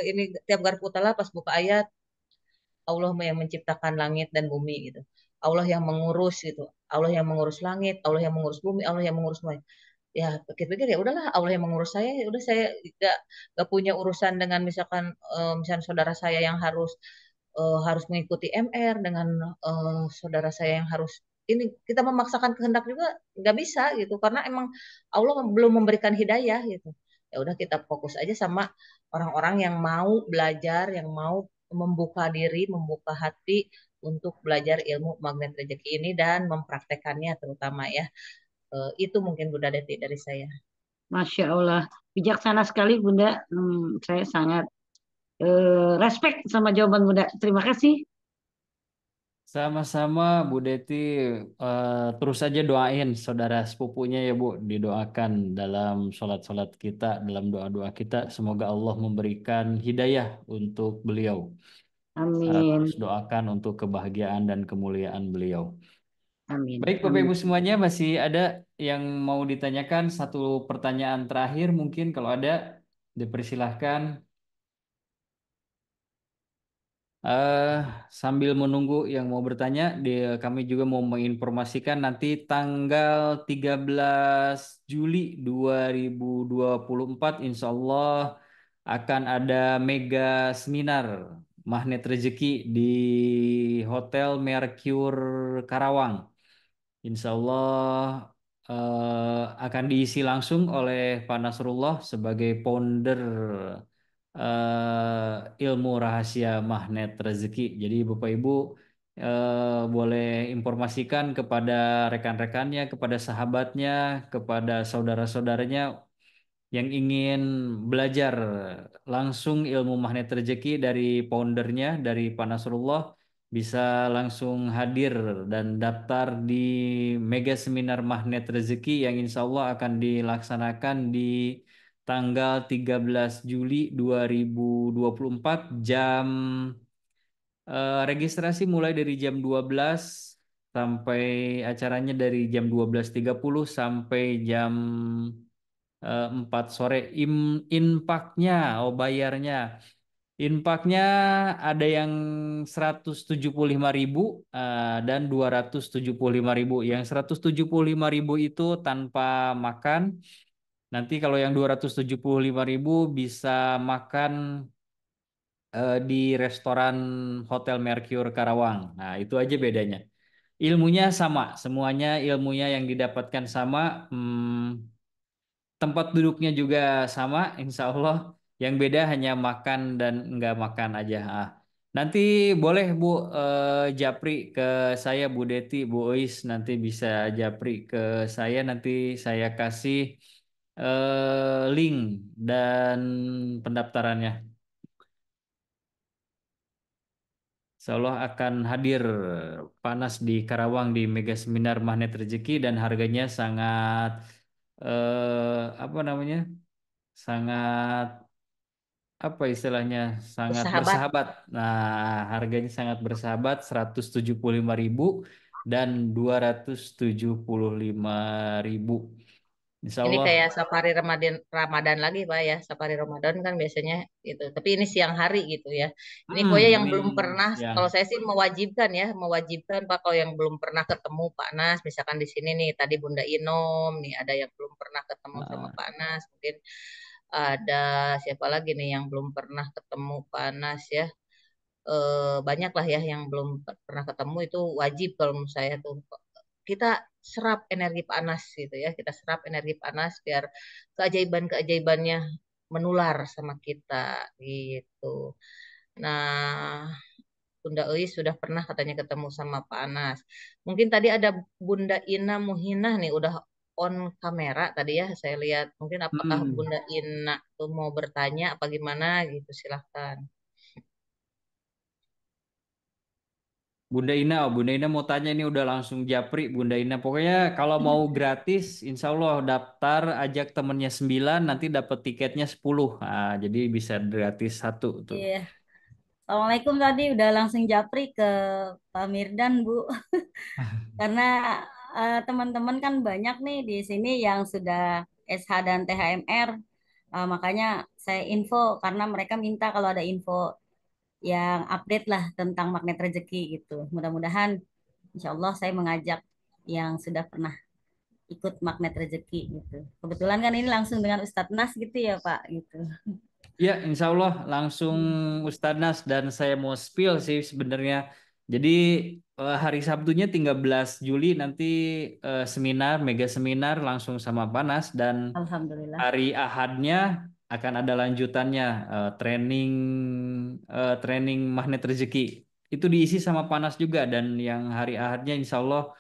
ini tiap garputala pas buka ayat, Allah yang menciptakan langit dan bumi gitu. Allah yang mengurus gitu. Allah yang mengurus langit, Allah yang mengurus bumi, Allah yang mengurus bumi ya pikir-pikir ya udahlah Allah yang mengurus saya ya udah saya gak, gak punya urusan dengan misalkan misalkan saudara saya yang harus mengikuti MR dengan saudara saya yang harus ini kita memaksakan kehendak juga nggak bisa gitu karena emang Allah belum memberikan hidayah gitu ya udah kita fokus aja sama orang-orang yang mau belajar yang mau membuka diri membuka hati untuk belajar ilmu magnet rezeki ini dan mempraktekannya terutama ya. Itu mungkin Bunda Deti dari saya. Masya Allah. Bijaksana sekali Bunda. Saya sangat respect sama jawaban Bunda. Terima kasih. Sama-sama Bu Deti, terus saja doain saudara sepupunya ya Bu, didoakan dalam sholat-sholat kita, dalam doa-doa kita. Semoga Allah memberikan hidayah untuk beliau. Terus Amin. doakan untuk kebahagiaan dan kemuliaan beliau. Amin. Baik Bapak Amin. Ibu semuanya, masih ada yang mau ditanyakan? Satu pertanyaan terakhir mungkin kalau ada, dipersilahkan. Eh, Sambil menunggu yang mau bertanya, kami juga mau menginformasikan nanti tanggal 13 Juli 2024, insya Allah akan ada mega seminar Magnet Rezeki di Hotel Mercure Karawang. Insya Allah akan diisi langsung oleh Pak Nasrullah sebagai founder ilmu rahasia magnet rezeki. Jadi Bapak Ibu boleh informasikan kepada rekan-rekannya, kepada sahabatnya, kepada saudara-saudaranya yang ingin belajar langsung ilmu magnet rezeki dari foundernya, dari Pak Nasrullah, bisa langsung hadir dan daftar di Mega Seminar Magnet Rezeki yang insya Allah akan dilaksanakan di tanggal 13 Juli 2024 jam registrasi mulai dari jam 12 sampai acaranya dari jam 12.30 sampai jam 4 sore. Infaknya, bayarnya. Infaknya ada yang 175.000 dan 275.000. Yang 175.000 itu tanpa makan. Nanti kalau yang 275.000 bisa makan di restoran Hotel Mercure Karawang. Nah, itu aja bedanya. Ilmunya sama, semuanya ilmunya yang didapatkan sama. Tempat duduknya juga sama, insya Allah. Yang beda hanya makan dan nggak makan aja. Nanti boleh Bu japri ke saya, Bu Deti, Bu Ois. Nanti bisa japri ke saya. Nanti saya kasih link dan pendaftarannya. Insya Allah akan hadir panas di Karawang di Mega Seminar Magnet Rezeki dan harganya sangat apa namanya? Sangat apa istilahnya? Sangat Bersahabat. bersahabat. Nah, harganya sangat bersahabat 175.000 dan 275.000. Insya Ini Allah. kayak safari Ramadan Ramadan lagi Pak ya. Safari Ramadan kan biasanya gitu. Tapi ini siang hari gitu ya. Ini pokoknya yang Ini belum pernah, siang. kalau saya sih mewajibkan ya, mewajibkan Pak kalau yang belum pernah ketemu Pak Nas, misalkan di sini nih tadi Bunda Inom nih ada yang belum pernah ketemu sama Nah, Pak Nas, mungkin ada siapa lagi nih yang belum pernah ketemu Pak Nas ya. Banyak lah ya yang belum pernah ketemu, itu wajib kalau menurut saya tuh kita serap energi panas gitu ya, kita serap energi panas biar keajaiban-keajaibannya menular sama kita gitu. Nah, Bunda Eis sudah pernah katanya ketemu sama Pak Anas. Mungkin tadi ada Bunda Ina Muhinah nih udah on kamera tadi ya saya lihat. Mungkin apakah hmm. Bunda Ina tuh mau bertanya apa gimana gitu, silahkan. Bunda Ina mau tanya ini udah langsung japri Bunda Ina. Pokoknya kalau mau gratis, insya Allah daftar, ajak temennya 9, nanti dapat tiketnya 10. Nah, jadi bisa gratis satu tuh. Iya. Assalamualaikum, tadi udah langsung japri ke Pak Mirdan, Bu. Karena teman-teman kan banyak nih di sini yang sudah SH dan THMR. Makanya saya info karena mereka minta kalau ada info yang update lah tentang magnet rezeki gitu. Mudah-mudahan insya Allah saya mengajak yang sudah pernah ikut magnet rezeki gitu. Kebetulan kan ini langsung dengan Ustadz Nas gitu ya Pak gitu. Ya, insya Allah langsung Ustadz Nas dan saya mau spill sih sebenarnya. Jadi hari Sabtunya 13 Juli nanti seminar, mega seminar langsung sama Panas dan Alhamdulillah. hari Ahadnya akan ada lanjutannya training magnet rezeki. Itu diisi sama Panas juga dan yang hari Ahadnya insya Allah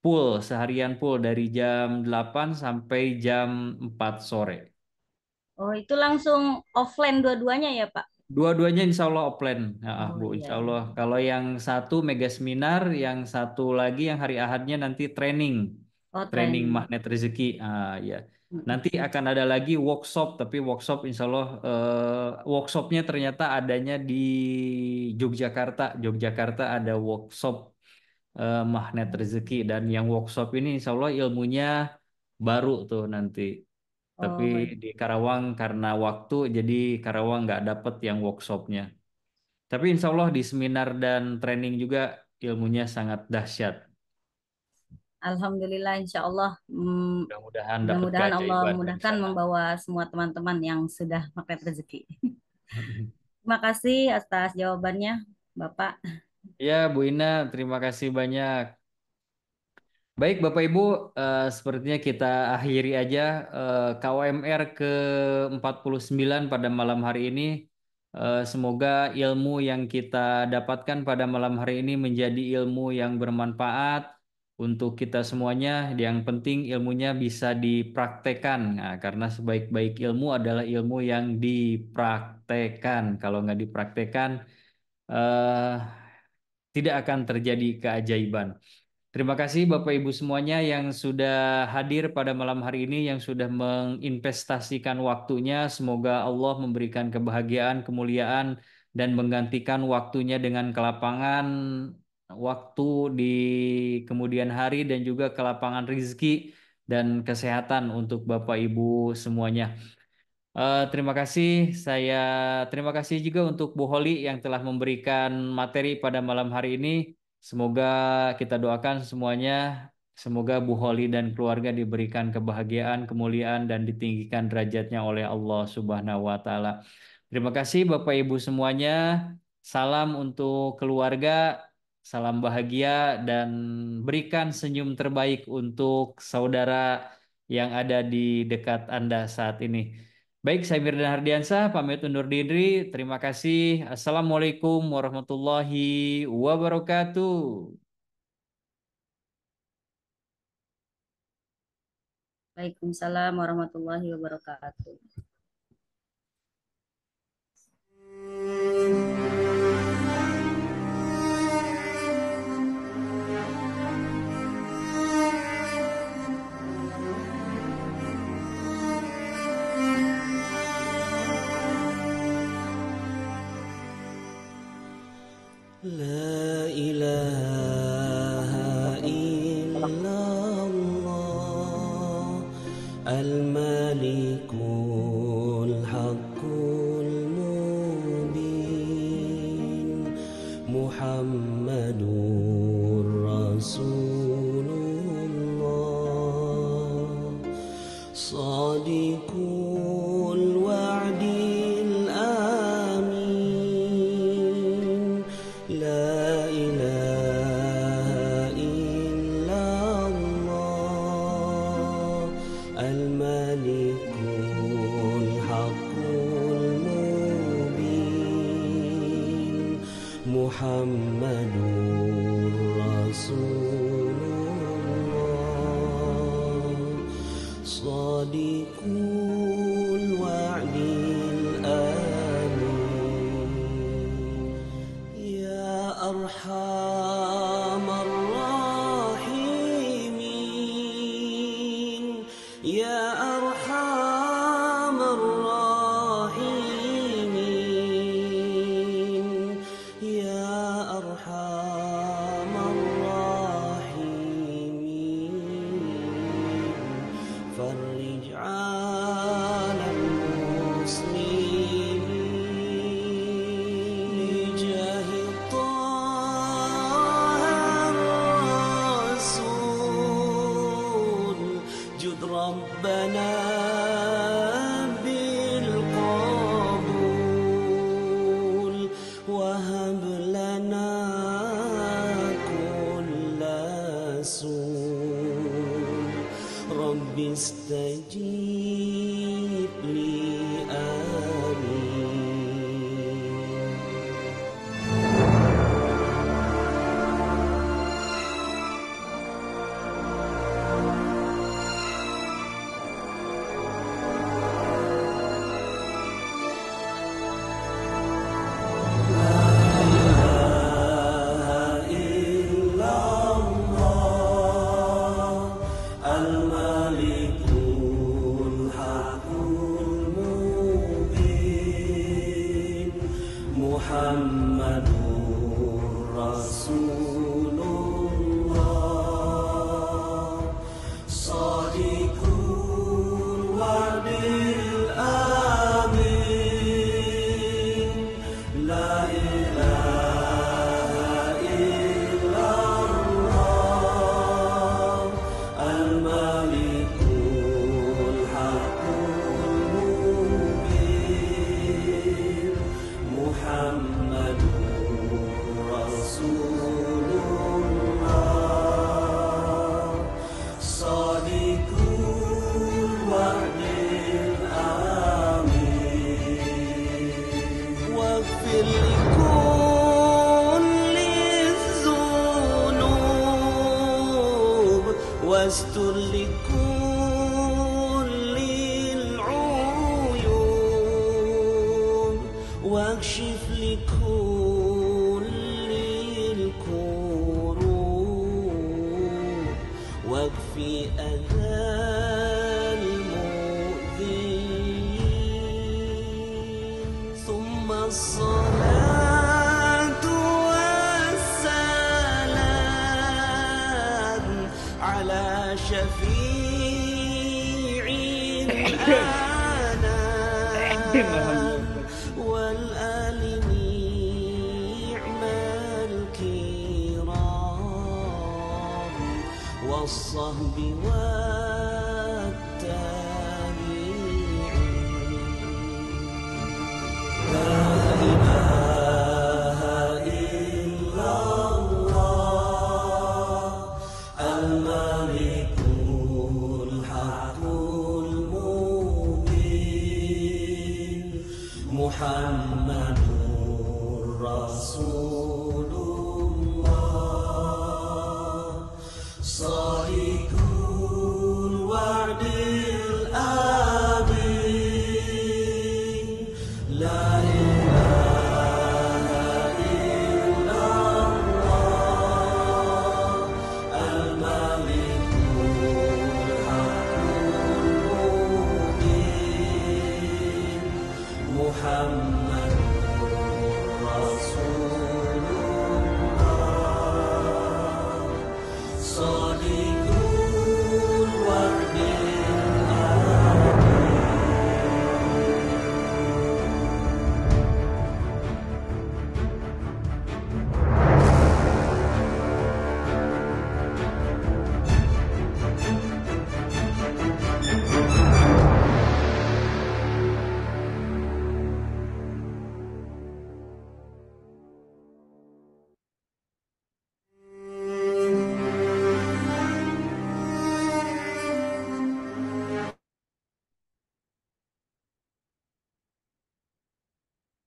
full seharian full dari jam 8 sampai jam 4 sore. Oh, itu langsung offline dua-duanya ya Pak? Dua-duanya insya Allah offline, ya, Oh Bu. iya, Insya iya. Allah. Kalau yang satu mega seminar, yang satu lagi yang hari Ahadnya nanti Oh, training training. magnet rezeki. Ya. Mm-mm. Nanti akan ada lagi workshop, tapi workshop insya Allah workshopnya ternyata adanya di Yogyakarta. Yogyakarta ada workshop magnet rezeki dan yang workshop ini insya Allah ilmunya baru tuh nanti. Tapi Oh, di Karawang karena waktu, jadi Karawang nggak dapet yang workshopnya. Tapi insya Allah di seminar dan training juga ilmunya sangat dahsyat. Alhamdulillah insya Allah. Mudah-mudahan dapat Mudah-mudahan Allah keajaiban di memudahkan sana. membawa semua teman-teman yang sudah magnet rezeki. Terima kasih atas jawabannya, Bapak. Ya, Bu Ina, terima kasih banyak. Baik, Bapak Ibu, sepertinya kita akhiri aja KOMR ke-49 pada malam hari ini. Semoga ilmu yang kita dapatkan pada malam hari ini menjadi ilmu yang bermanfaat untuk kita semuanya. Yang penting ilmunya bisa dipraktekkan. Nah, karena sebaik-baik ilmu adalah ilmu yang dipraktekkan. Kalau nggak dipraktekkan, eh, tidak akan terjadi keajaiban. Terima kasih Bapak Ibu semuanya yang sudah hadir pada malam hari ini, yang sudah menginvestasikan waktunya. Semoga Allah memberikan kebahagiaan, kemuliaan, dan menggantikan waktunya dengan kelapangan waktu di kemudian hari dan juga kelapangan rizki dan kesehatan untuk Bapak Ibu semuanya. Terima kasih. Terima kasih juga untuk Bu Holi yang telah memberikan materi pada malam hari ini. Semoga kita doakan semuanya, semoga Bu Holi dan keluarga diberikan kebahagiaan, kemuliaan, dan ditinggikan derajatnya oleh Allah Subhanahu wa Ta'ala. Terima kasih Bapak Ibu semuanya. Salam untuk keluarga, salam bahagia, dan berikan senyum terbaik untuk saudara yang ada di dekat Anda saat ini. Baik, saya Mirdan Hardiansah, pamit undur diri. Terima kasih. Assalamualaikum warahmatullahi wabarakatuh. Waalaikumsalam warahmatullahi wabarakatuh. لا إله إلا الله الملك الحق المبين محمد رسول الله صادق الوعد الآمين لا إله إلا الله الملك الحق المبين محمد رسول الله صادق الوعد الآمين يا أرحم الراحمين يا أرحم الراحمين يا أرحم الراحمين فرج على المسلمين بجاه طه الرسول جد ربنا بالقبول وهب لنا كل سوء رب استجيب لي آمين إلا الله الملك الحق المبين واستر لكل العيون واكشف لكل الكروب واكفي أذى المؤذين ثم الصلاة والسلام على شفيع الأنام والآل نعم الكرام والصحب والتابعين لا إله إلا الله الملك الحق المبين محمد رسول الله صادق الوعد الأمين لا إله إلا الله الملك الحق المبين محمد